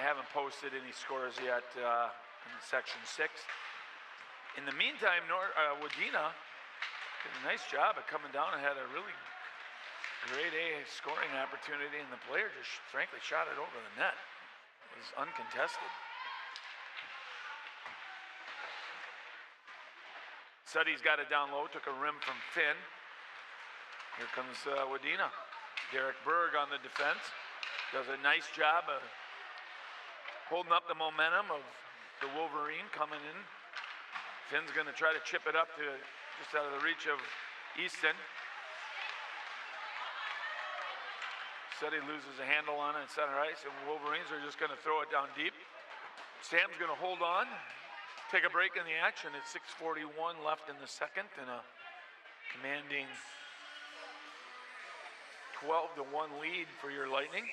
haven't posted any scores yet in section 6. In the meantime, Wadena did a nice job of coming down and had a really grade A scoring opportunity, and the player just frankly shot it over the net. It was uncontested. Suddy's got it down low, took a rim from Finn. Here comes Wadena. Derek Berg on the defense. Does a nice job of holding up the momentum of the Wolverine coming in. Finn's gonna try to chip it up to just out of the reach of Easton. Suddy loses a handle on it in center ice, and Wolverines are just gonna throw it down deep. Sam's gonna hold on, take a break in the action. It's 6:41 left in the second, and a commanding 12-1 lead for your Lightning.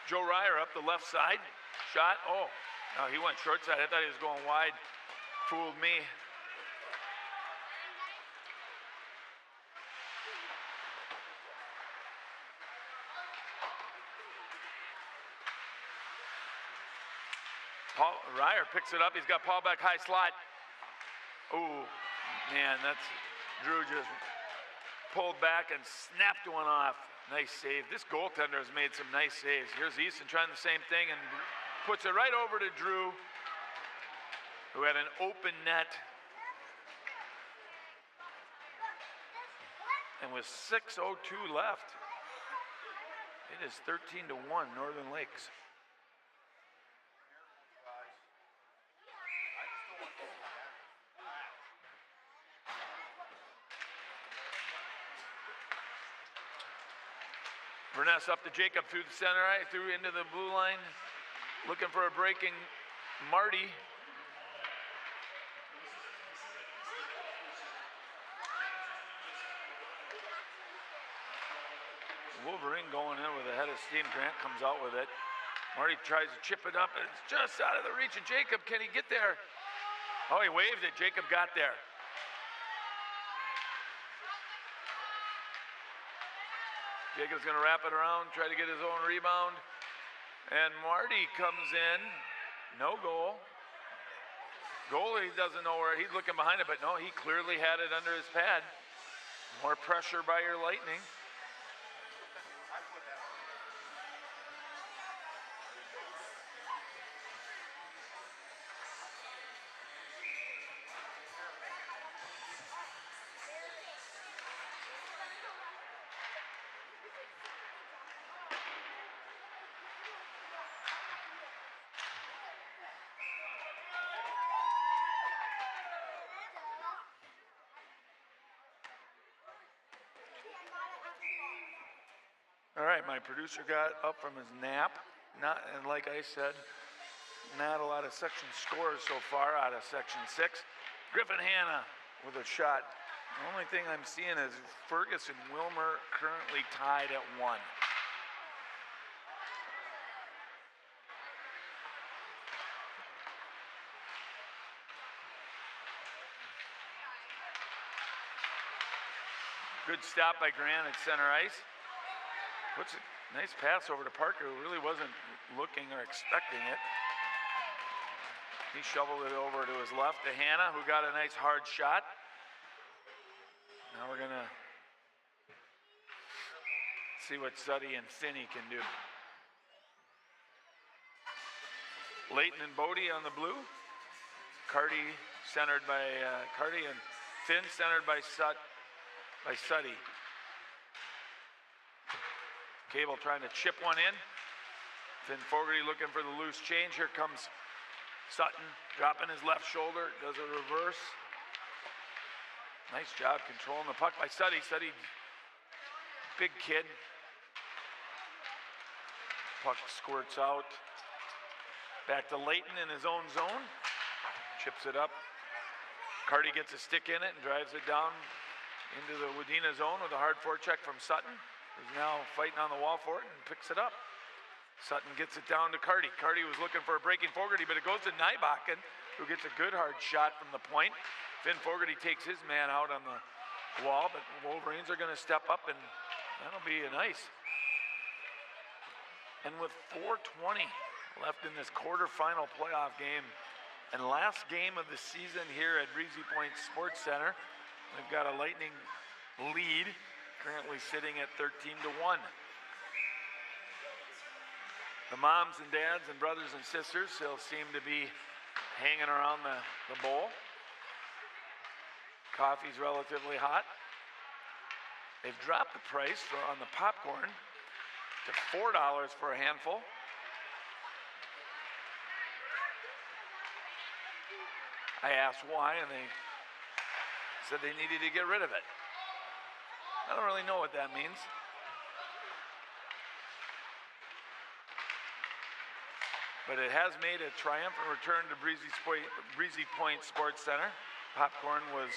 Joe Ryer up the left side, shot, oh, no, he went short side. I thought he was going wide, fooled me. Paul Ryer picks it up. He's got Paul back high slot. Oh, man, that's Drew just pulled back and snapped one off. Nice save. This goaltender has made some nice saves. Here's Easton trying the same thing and puts it right over to Drew, who had an open net. And with 6:02 left, it is 13-1 Northern Lakes. Verness up to Jacob through the center, through into the blue line, looking for a breaking Marty. Wolverine going in with a head of steam. Grant comes out with it. Marty tries to chip it up, and it's just out of the reach of Jacob. Can he get there? Oh, he waved it. Jacob got there. Jacob's going to wrap it around, try to get his own rebound. And Marty comes in. No goal. Goalie doesn't know where, he's looking behind it, but no, he clearly had it under his pad. More pressure by your Lightning. All right, my producer got up from his nap. And like I said, not a lot of section scores so far out of section 6. Griffin Hanna with a shot. The only thing I'm seeing is Fergus and Wilmer currently tied at 1. Good stop by Grant at center ice. Puts a nice pass over to Parker, who really wasn't looking or expecting it. He shoveled it over to his left to Hanna, who got a nice hard shot. Now we're gonna see what Suddy and Finney can do. Leighton and Bodie on the blue. Carty centered by Carty, and Finn centered by Suddy. Cable trying to chip one in. Finn Fogarty looking for the loose change. Here comes Sutton, dropping his left shoulder, does a reverse. Nice job controlling the puck by Suddy. Suddy, big kid. Puck squirts out. Back to Leighton in his own zone. Chips it up. Carty gets a stick in it and drives it down into the Wadena zone with a hard forecheck from Sutton, who's now fighting on the wall for it and picks it up. Sutton gets it down to Carty. Carty was looking for a breaking Fogarty, but it goes to Nybakken, who gets a good hard shot from the point. Finn Fogarty takes his man out on the wall, but Wolverines are going to step up, and that'll be nice. And with 4:20 left in this quarterfinal playoff game, and last game of the season here at Breezy Point Sports Center, we've got a Lightning lead, currently sitting at 13-1. The moms and dads and brothers and sisters still seem to be hanging around the bowl. Coffee's relatively hot. They've dropped the price on the popcorn to $4 for a handful. I asked why, and they said they needed to get rid of it. I don't really know what that means. But it has made a triumphant return to Breezy Point Sports Center. Popcorn was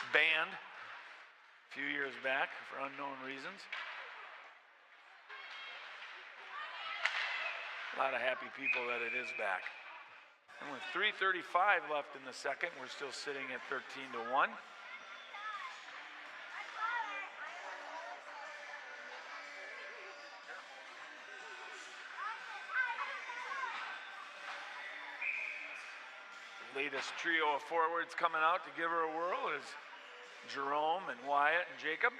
banned a few years back for unknown reasons. A lot of happy people that it is back. And with 3:35 left in the second, we're still sitting at 13-1. Latest trio of forwards coming out to give her a whirl is Jerome and Wyatt and Jacob.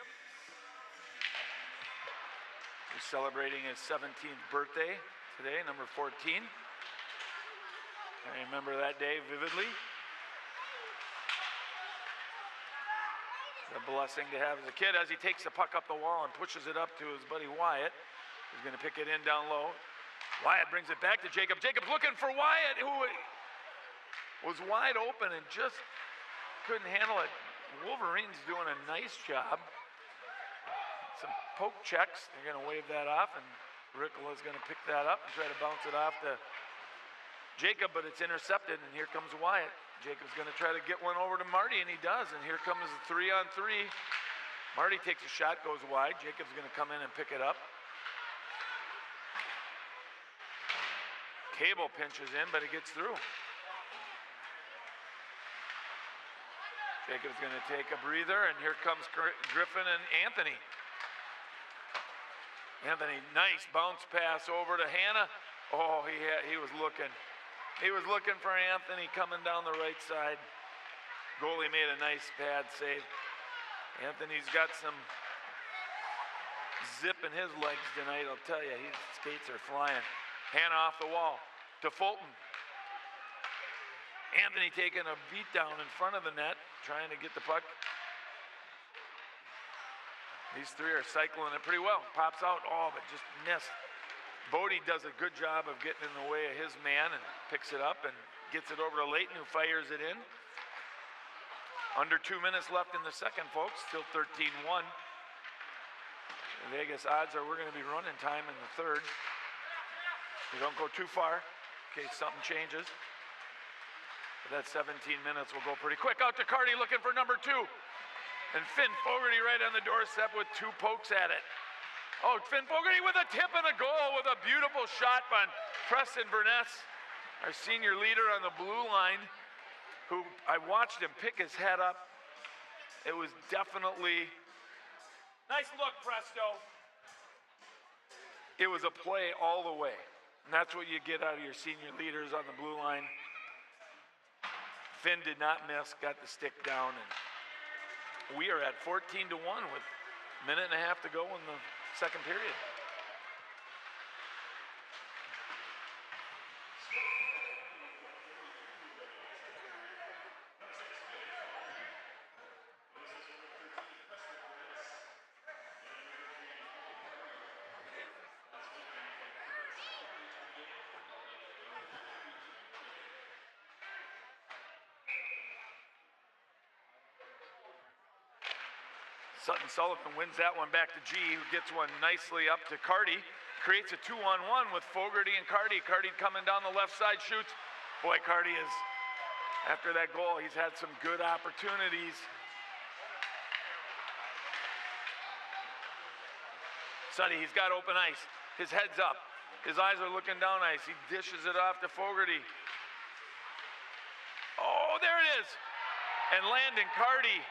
He's celebrating his 17th birthday today, number 14. I remember that day vividly. It's a blessing to have as a kid. As he takes the puck up the wall and pushes it up to his buddy Wyatt, he's going to pick it in down low. Wyatt brings it back to Jacob. Jacob's looking for Wyatt, who was wide open and just couldn't handle it. Wolverines doing a nice job. Some poke checks. They're going to wave that off, and Rickola's going to pick that up and try to bounce it off to Jacob, but it's intercepted, and here comes Wyatt. Jacob's going to try to get one over to Marty, and he does, and here comes a 3-on-3 Marty takes a shot, goes wide. Jacob's going to come in and pick it up. Cable pinches in, but it gets through. Jacob's going to take a breather, and here comes Griffin and Anthony. Anthony, nice bounce pass over to Hannah. Oh, he was looking. He was looking for Anthony coming down the right side. Goalie made a nice pad save. Anthony's got some zip in his legs tonight, I'll tell you. His skates are flying. Hannah off the wall to Fulton. Anthony taking a beat down in front of the net, trying to get the puck. These three are cycling it pretty well. Pops out, oh, but just missed. Bodie does a good job of getting in the way of his man and picks it up and gets it over to Layton, who fires it in. Under 2 minutes left in the second, folks. Still 13-1. The Vegas odds are we're going to be running time in the third. We don't go too far in case something changes. But that 17 minutes will go pretty quick. Out to Carty looking for number 2. And Finn Fogarty right on the doorstep with 2 pokes at it. Oh, Finn Fogarty with a tip and a goal with a beautiful shot by Preston Burness, our senior leader on the blue line, who I watched him pick his head up. It was definitely, nice look, Presto. It was a play all the way. And that's what you get out of your senior leaders on the blue line. Finn did not miss, got the stick down, and we are at 14-1 with a minute and a half to go in the second period. Sutton Sullivan wins that one back to G, who gets one nicely up to Carty. Creates a 2-on-1 with Fogarty and Carty. Carty coming down the left side, shoots. Boy, Carty is, after that goal, he's had some good opportunities. Sutty, he's got open ice. His head's up. His eyes are looking down ice. He dishes it off to Fogarty. Oh, there it is. And Landon Carty,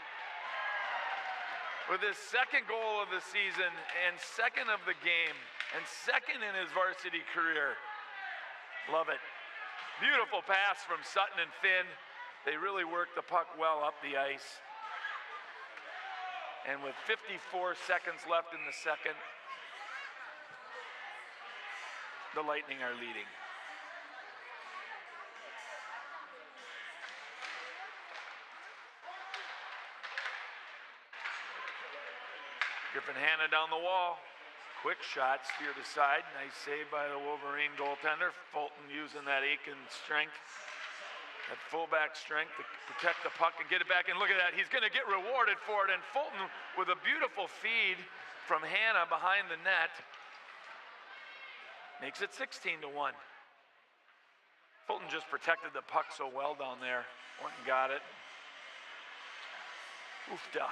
with his second goal of the season and second of the game and second in his varsity career. Love it. Beautiful pass from Sutton and Finn. They really worked the puck well up the ice. And with 54 seconds left in the second, the Lightning are leading. Griffin Hannah down the wall. Quick shot, steered aside. Nice save by the Wolverine goaltender. Fulton using that Aiken strength, that fullback strength to protect the puck and get it back. And look at that, he's going to get rewarded for it. And Fulton with a beautiful feed from Hannah behind the net makes it 16-1. Fulton just protected the puck so well down there. Went and got it. Oofda.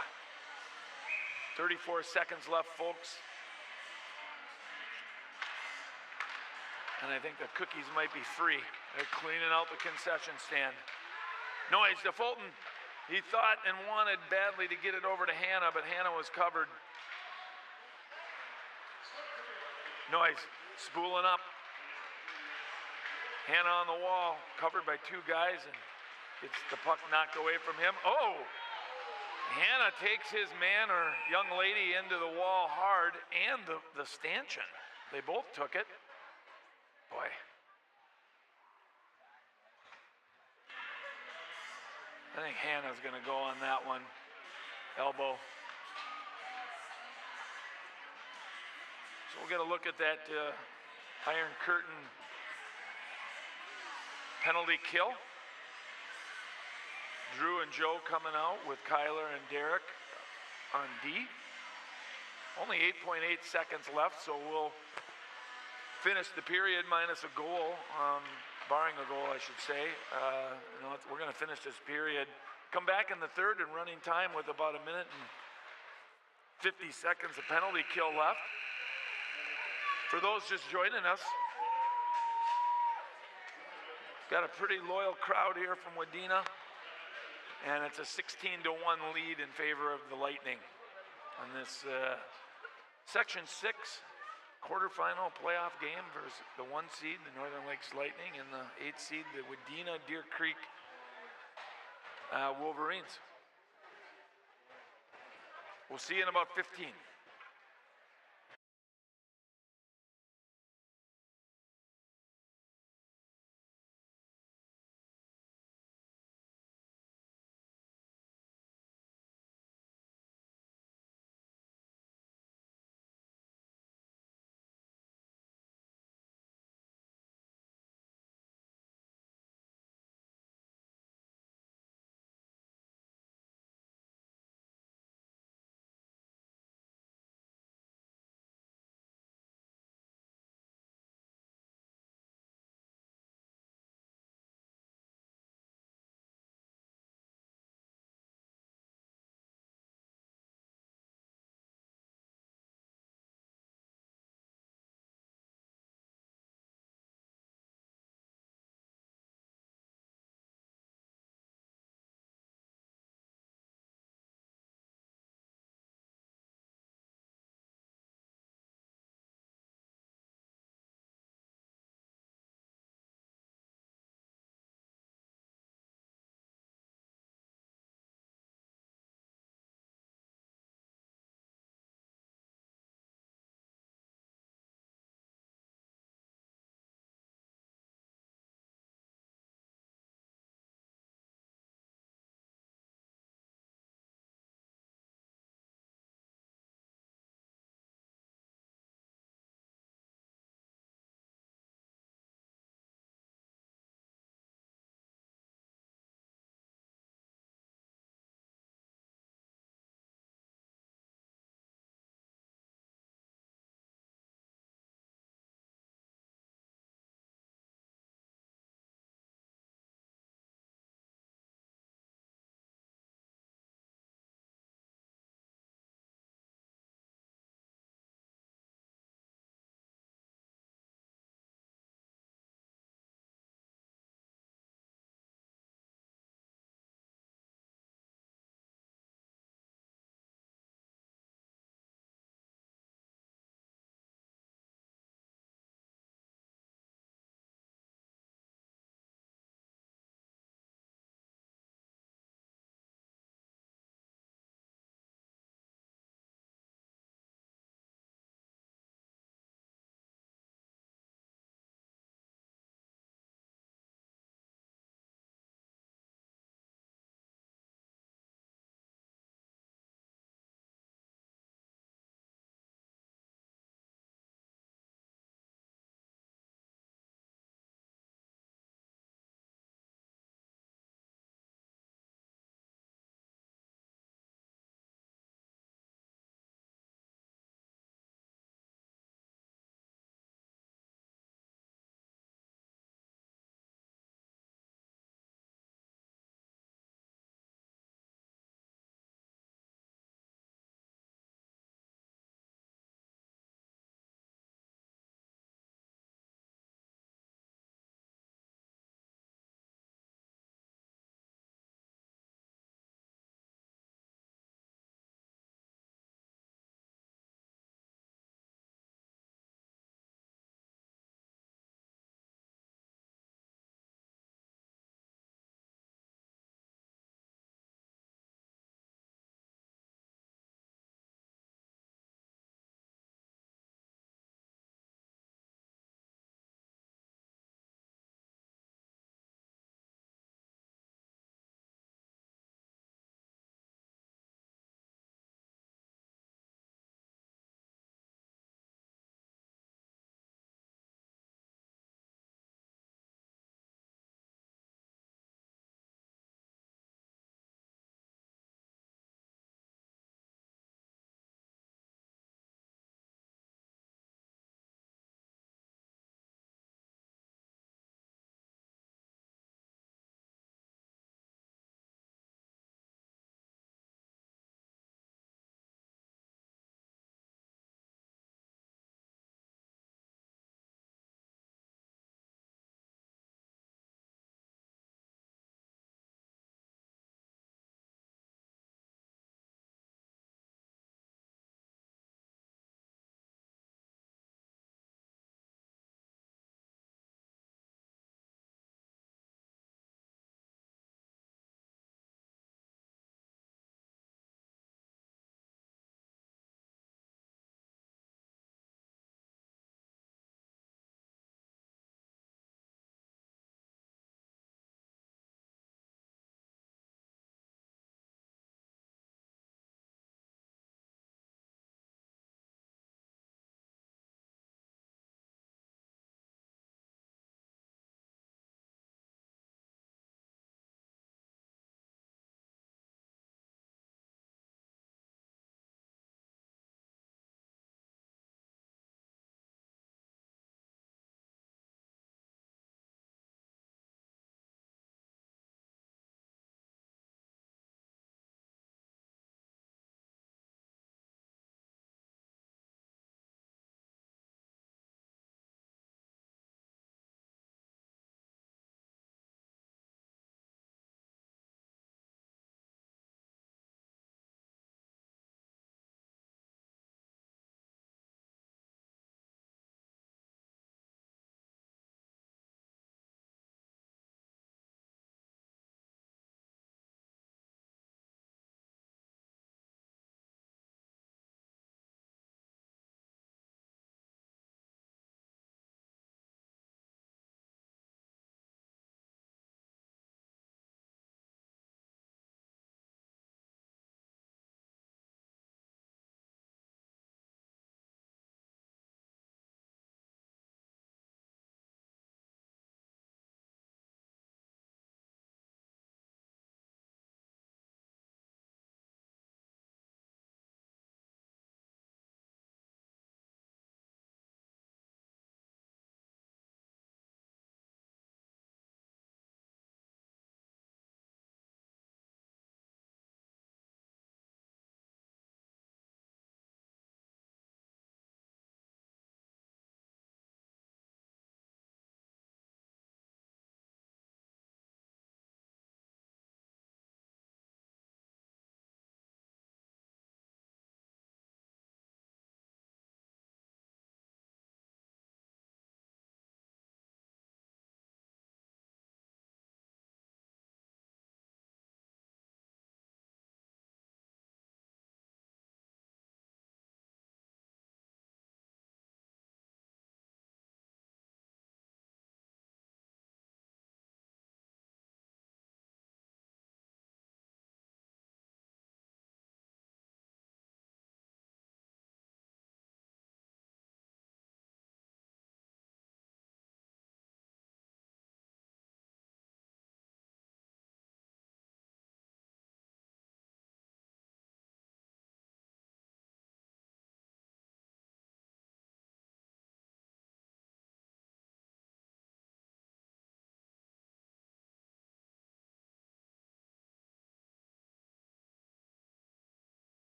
34 seconds left, folks. And I think the cookies might be free. They're cleaning out the concession stand. Noise to Fulton. He thought and wanted badly to get it over to Hannah, but Hannah was covered. Noise, spooling up. Hannah on the wall, covered by 2 guys, and gets the puck knocked away from him. Oh! Hannah takes his man or young lady into the wall hard, and the stanchion. They both took it. Boy. I think Hannah's going to go on that one. Elbow. So we'll get a look at that Iron Curtain penalty kill. Drew and Joe coming out with Kyler and Derek on D. Only 8.8 seconds left, so we'll finish the period minus a goal, barring a goal, I should say. We're going to finish this period. Come back in the third and running time with about a minute and 50 seconds of penalty kill left. For those just joining us, got a pretty loyal crowd here from Wadena, and it's a 16-1 lead in favor of the Lightning on this Section 6 quarterfinal playoff game versus the 1 seed, the Northern Lakes Lightning, and the 8 seed, the Wadena Deer Creek Wolverines. We'll see you in about 15.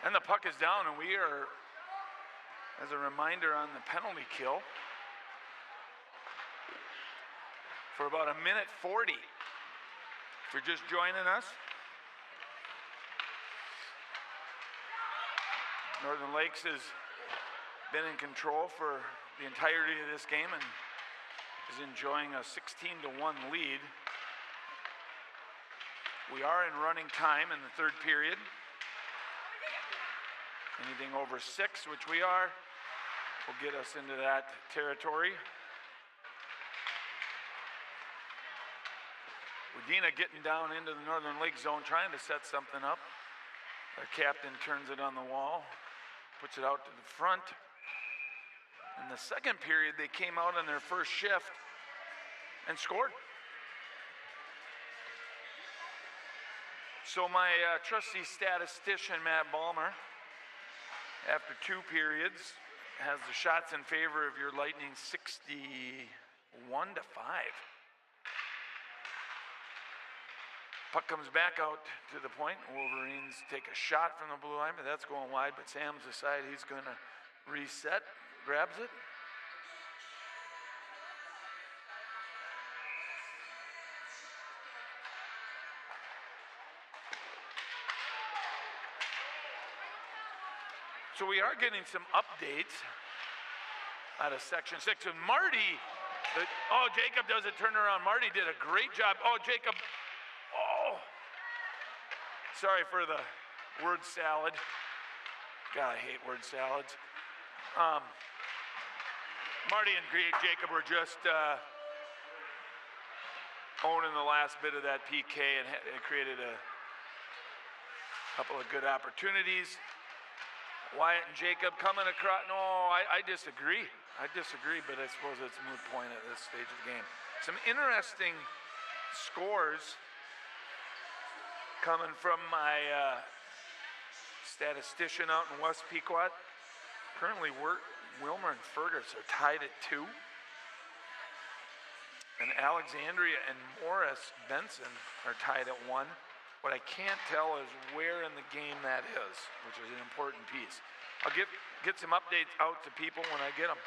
And the puck is down, and we are, as a reminder, on the penalty kill for about 1:40. If you're just joining us, Northern Lakes has been in control for the entirety of this game and is enjoying a 16-1 lead. We are in running time in the third period. Anything over 6, which we are, will get us into that territory. Wadena getting down into the Northern Lake zone, trying to set something up. Our captain turns it on the wall, puts it out to the front. In the second period, they came out on their first shift and scored. So my trusty statistician, Matt Ballmer, after 2 periods, has the shots in favor of your Lightning 61-5. Puck comes back out to the point. Wolverines take a shot from the blue line, but that's going wide. But Sam's decided he's going to reset, grabs it. So we are getting some updates out of Section 6. And Marty, oh, Jacob does a turnaround. Marty did a great job. Oh, Jacob, oh. Sorry for the word salad. God, I hate word salads. Marty and Jacob were just owning the last bit of that PK and it created a couple of good opportunities. Wyatt and Jacob coming across. No, I disagree. I disagree, but I suppose it's a moot point at this stage of the game. Some interesting scores coming from my statistician out in West Pequot. Currently, Wilmer and Fergus are tied at 2. And Alexandria and Morris Benson are tied at 1. What I can't tell is where in the game that is, which is an important piece. I'll get some updates out to people when I get them.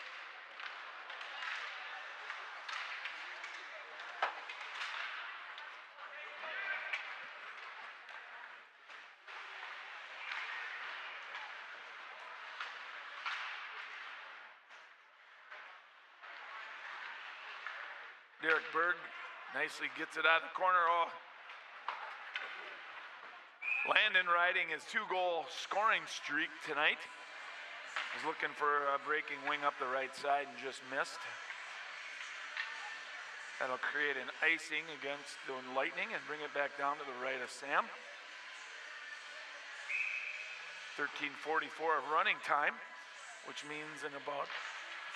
Derek Berg nicely gets it out of the corner. Oh. Landon riding his 2-goal scoring streak tonight. He's looking for a breaking wing up the right side and just missed. That'll create an icing against the Lightning and bring it back down to the right of Sam. 13:44 of running time, which means in about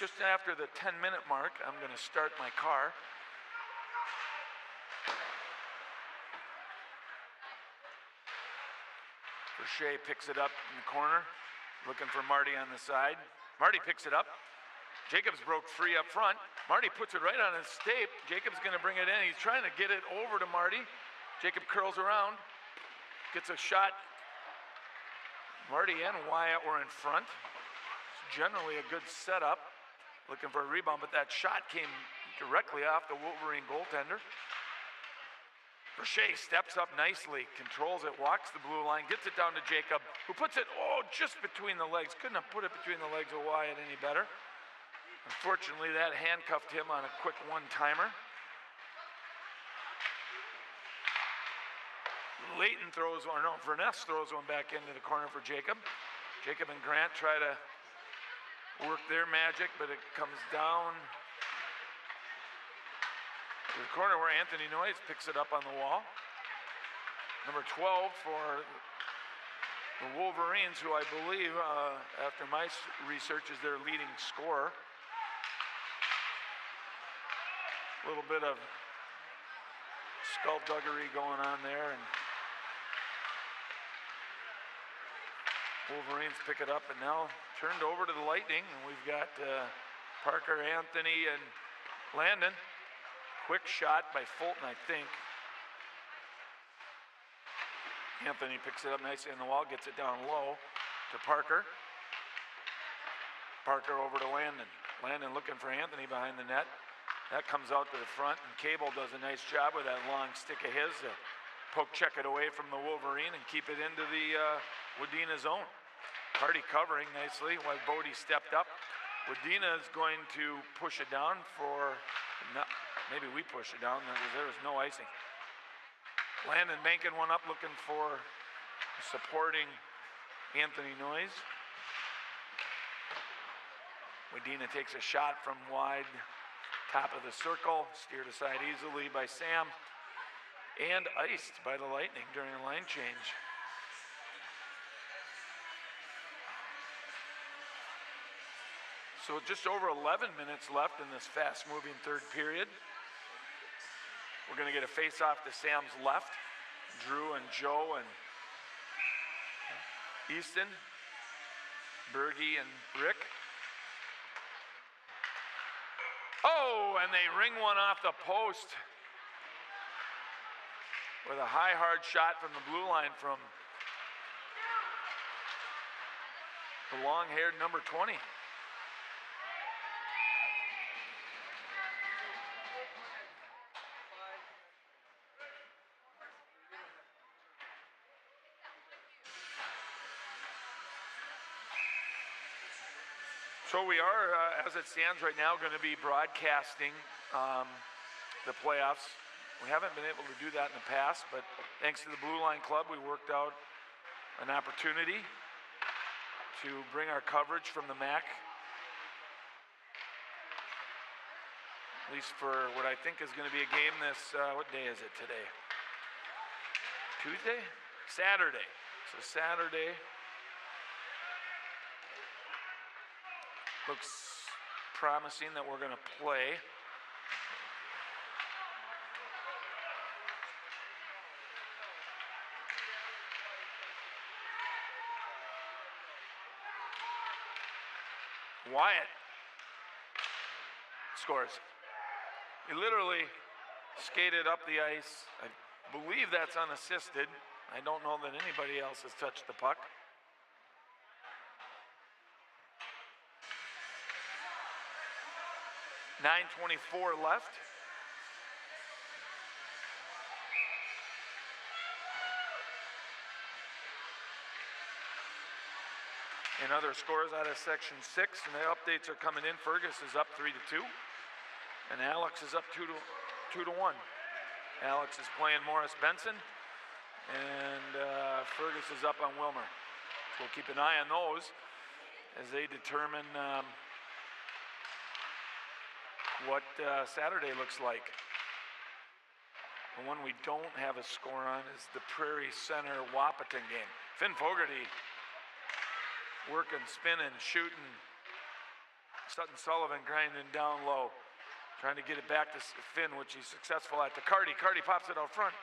just after the 10-minute mark, I'm going to start my car. Shea picks it up in the corner, looking for Marty on the side. Marty picks it up. Jacobs broke free up front. Marty puts it right on his tape. Jacobs going to bring it in. He's trying to get it over to Marty. Jacob curls around, gets a shot. Marty and Wyatt were in front. It's generally a good setup. Looking for a rebound, but that shot came directly off the Wolverine goaltender. Shea steps up nicely, controls it, walks the blue line, gets it down to Jacob, who puts it, just between the legs. Couldn't have put it between the legs of Wyatt any better. Unfortunately, that handcuffed him on a quick one-timer. Leighton throws one, no, Verness throws one back into the corner for Jacob. Jacob and Grant try to work their magic, but it comes down to the corner where Anthony Noyes picks it up on the wall. Number 12 for the Wolverines, who I believe, after my research, is their leading scorer. A little bit of skullduggery going on there, and Wolverines pick it up and now turned over to the Lightning, and we've got Parker, Anthony, and Landon. Quick shot by Fulton, I think. Anthony picks it up nicely on the wall, gets it down low. to Parker. Parker over to Landon. Landon looking for Anthony behind the net. That comes out to the front, and Cable does a nice job with that long stick of his to poke check it away from the Wolverine and keep it into the Wadena zone. Hardy covering nicely while Bodie stepped up. Wadena is going to push it down for, maybe we push it down because there was no icing. Landon banking one up, looking for supporting Anthony Noyes. Wadena takes a shot from wide, top of the circle, steered aside easily by Sam, and iced by the Lightning during a line change. So just over 11 minutes left in this fast-moving third period. We're going to get a face-off to Sam's left. Drew and Joe and Easton, Bergie and Rick. Oh, and they ring one off the post with a high, hard shot from the blue line from the long-haired number 20. So we are, as it stands right now, going to be broadcasting the playoffs. We haven't been able to do that in the past, but thanks to the Blue Line Club, we worked out an opportunity to bring our coverage from the MAC, at least for what I think is going to be a game this, what day is it today? Tuesday? Saturday. So Saturday. Looks promising that we're going to play. Wyatt scores. He literally skated up the ice. I believe that's unassisted. I don't know that anybody else has touched the puck. .9:24 left. And other scores out of Section 6, and the updates are coming in. Fergus is up 3-2, and Alex is up 2-1. Alex is playing Morris Benson, and Fergus is up on Wilmer. So we'll keep an eye on those as they determine what Saturday looks like. The one we don't have a score on is the Prairie Center Wahpeton game. Finn Fogarty working, spinning, shooting. Sutton Sullivan grinding down low, trying to get it back to Finn, which he's successful at. To Carty. Carty pops it out front.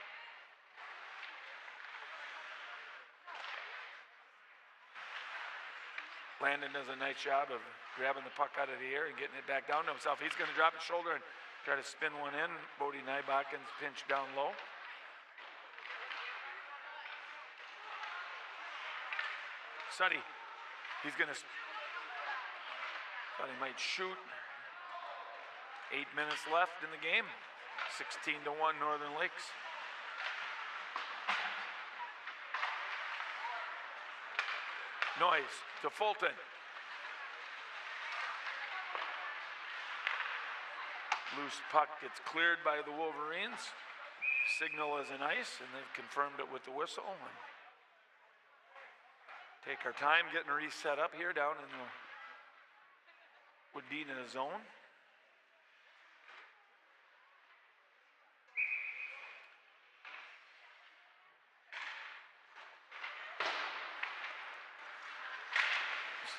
Landon does a nice job of grabbing the puck out of the air and getting it back down to himself. He's going to drop his shoulder and try to spin one in. Bodie Nybakken's pinched down low. Suddy, he's going to, thought he might shoot. 8 minutes left in the game. 16-1 Northern Lakes. Noise to Fulton. Loose puck gets cleared by the Wolverines. Signal is an ice, and they've confirmed it with the whistle. And take our time getting reset up here down in the Wadena zone.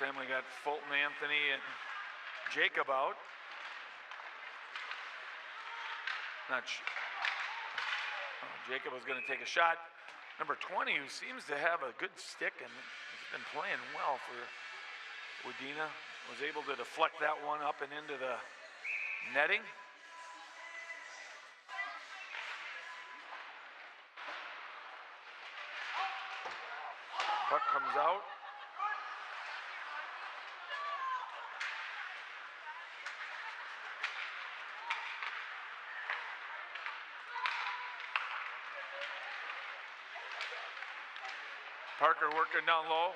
Family got Fulton, Anthony, and Jacob out. Jacob was going to take a shot. Number 20, who seems to have a good stick and has been playing well for Wadena, was able to deflect that one up and into the netting. Puck comes out. Parker working down low,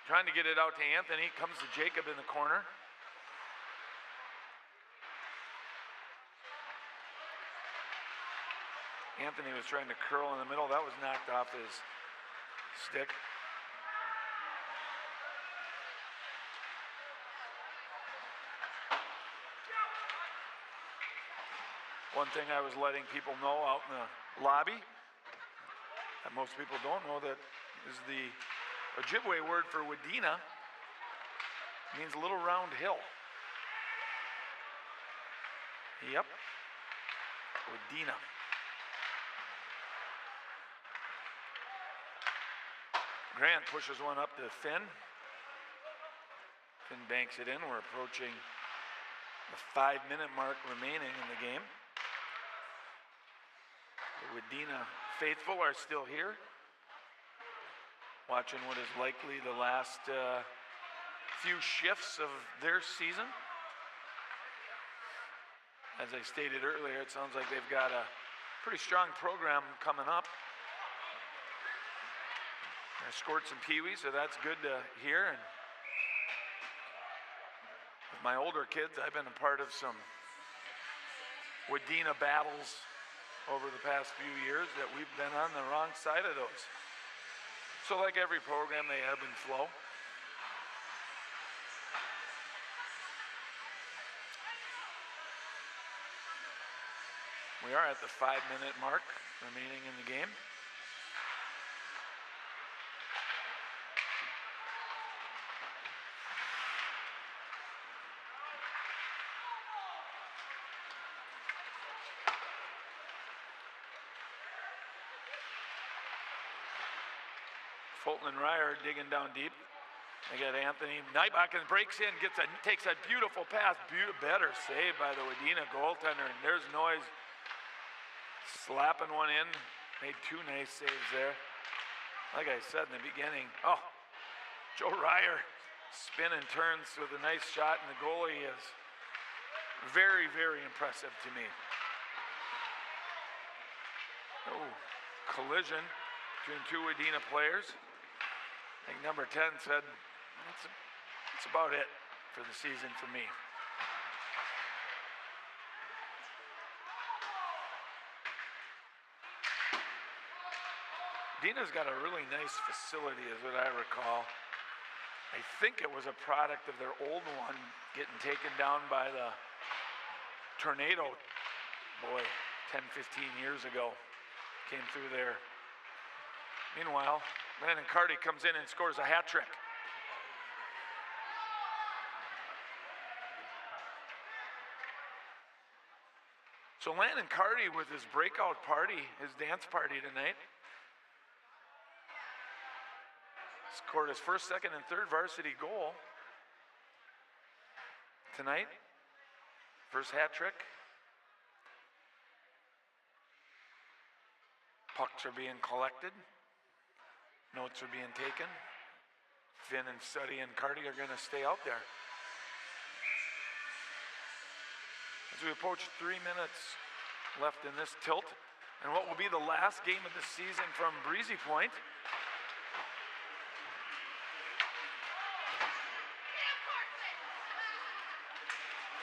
trying to get it out to Anthony. Comes to Jacob in the corner. Anthony was trying to curl in the middle. That was knocked off his stick. One thing I was letting people know out in the lobby that most people don't know that is the Ojibwe word for Wadena means little round hill. Yep, Wadena. Grant pushes one up to Finn. Finn banks it in. We're approaching the 5-minute mark remaining in the game. The Wadena faithful are still here, watching what is likely the last few shifts of their season. As I stated earlier, it sounds like they've got a pretty strong program coming up. I scored some peewees, so that's good to hear. And with my older kids, I've been a part of some Wadena battles over the past few years that we've been on the wrong side of those. So like every program, they ebb and flow. We are at the 5-minute mark remaining in the game. Fulton and Ryer digging down deep. They got Anthony. Nightbacken breaks in, takes a beautiful pass. Better save by the Wadena goaltender. And there's Noise slapping one in. Made 2 nice saves there. Like I said in the beginning, Joe Ryer spin and turns with a nice shot, and the goalie is very, very impressive to me. Collision between 2 Wadena players. I think number 10 said, that's about it for the season for me. Wadena's got a really nice facility, is what I recall. I think it was a product of their old one getting taken down by the tornado, 10, 15 years ago. Came through there. Meanwhile, Landon Carty comes in and scores a hat trick. So Landon Carty with his breakout party, his dance party tonight, scored his first, second, and third varsity goal tonight. First hat trick. Pucks are being collected. Notes are being taken. Finn and Suddy and Carty are going to stay out there. As we approach 3 minutes left in this tilt, and what will be the last game of the season from Breezy Point.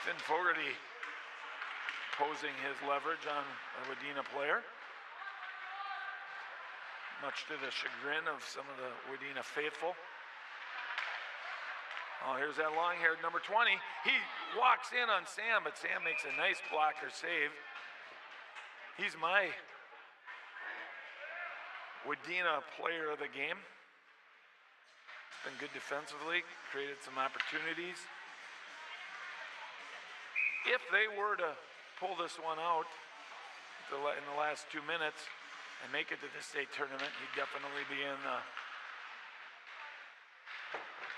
Finn Fogarty posing his leverage on a Wadena player, much to the chagrin of some of the Wadena faithful. Oh, here's that long-haired number 20. He walks in on Sam, but Sam makes a nice blocker save. He's my Wadena player of the game. Been good defensively, created some opportunities. If they were to pull this one out in the last 2 minutes and make it to the state tournament, he'd definitely be in the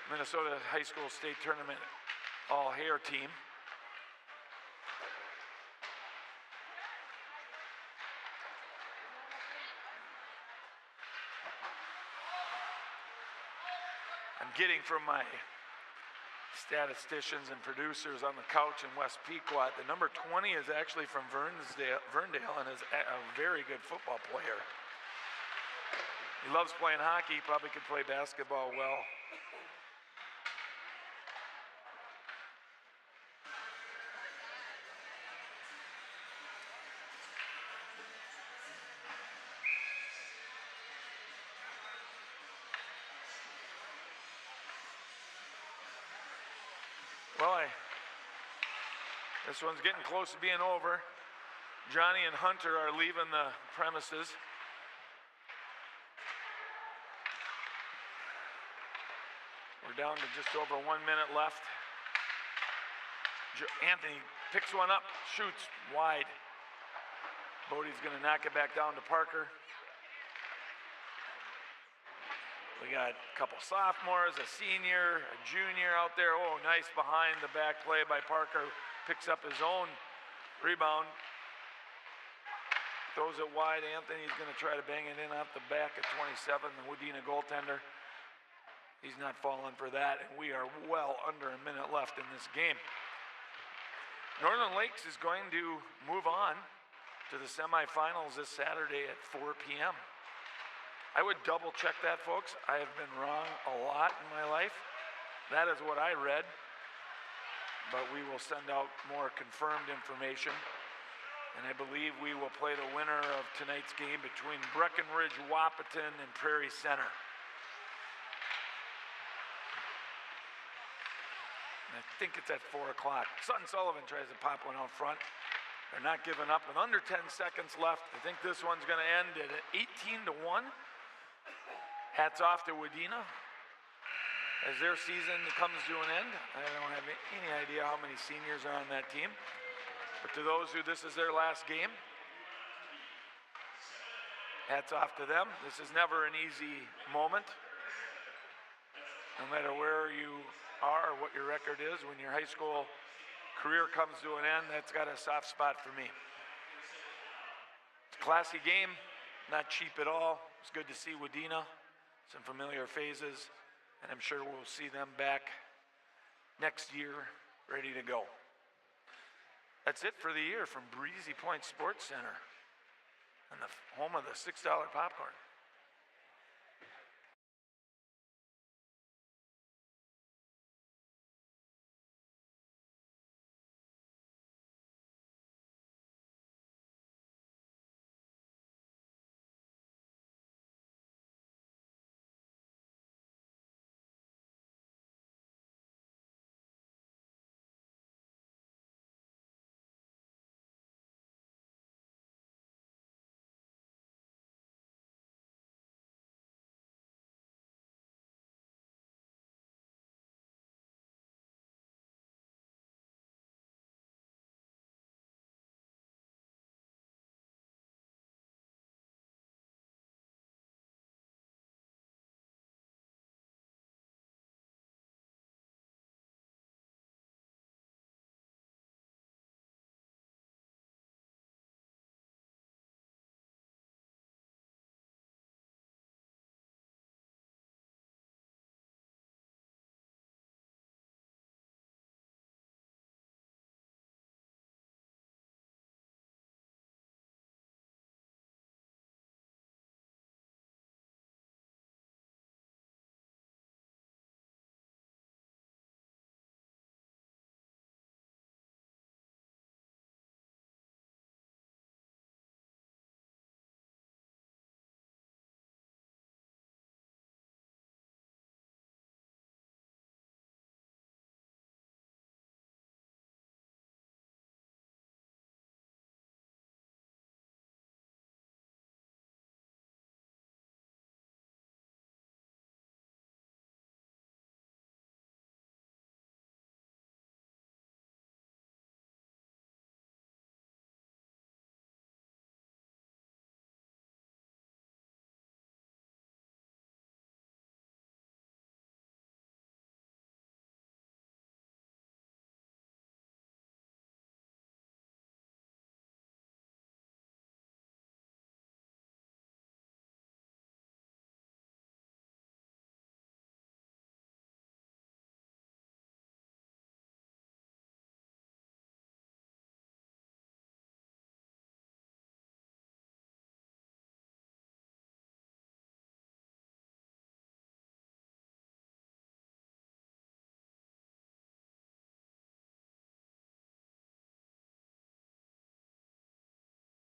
Minnesota High School State Tournament all-hair team. I'm getting from my statisticians and producers on the couch in West Pequot, the number 20 is actually from Verndale and is a very good football player. He loves playing hockey, probably could play basketball well. Well, this one's getting close to being over. Johnny and Hunter are leaving the premises. We're down to just over 1 minute left. Anthony picks one up, shoots wide. Bodie's gonna knock it back down to Parker. We got a couple sophomores, a senior, a junior out there. Oh, nice behind the back play by Parker. Picks up his own rebound. Throws it wide. Anthony's gonna try to bang it in off the back at 27, the Wadena goaltender. He's not falling for that, and we are well under a minute left in this game. Northern Lakes is going to move on to the semifinals this Saturday at 4 p.m. I would double check that, folks. I have been wrong a lot in my life. That is what I read, but we will send out more confirmed information. And I believe we will play the winner of tonight's game between Breckenridge, Wahpeton, and Prairie Center. I think it's at 4 o'clock. Sutton Sullivan tries to pop one out front. They're not giving up with under 10 seconds left. I think this one's gonna end at 18-1. Hats off to Wadena as their season comes to an end. I don't have any idea how many seniors are on that team, but to those who this is their last game, hats off to them. This is never an easy moment. No matter where you are or what your record is, when your high school career comes to an end, that's got a soft spot for me. It's a classy game, not cheap at all. It's good to see Wadena, some familiar phases, and I'm sure we'll see them back next year ready to go. That's it for the year from Breezy Point Sports Center and the home of the $6 popcorn.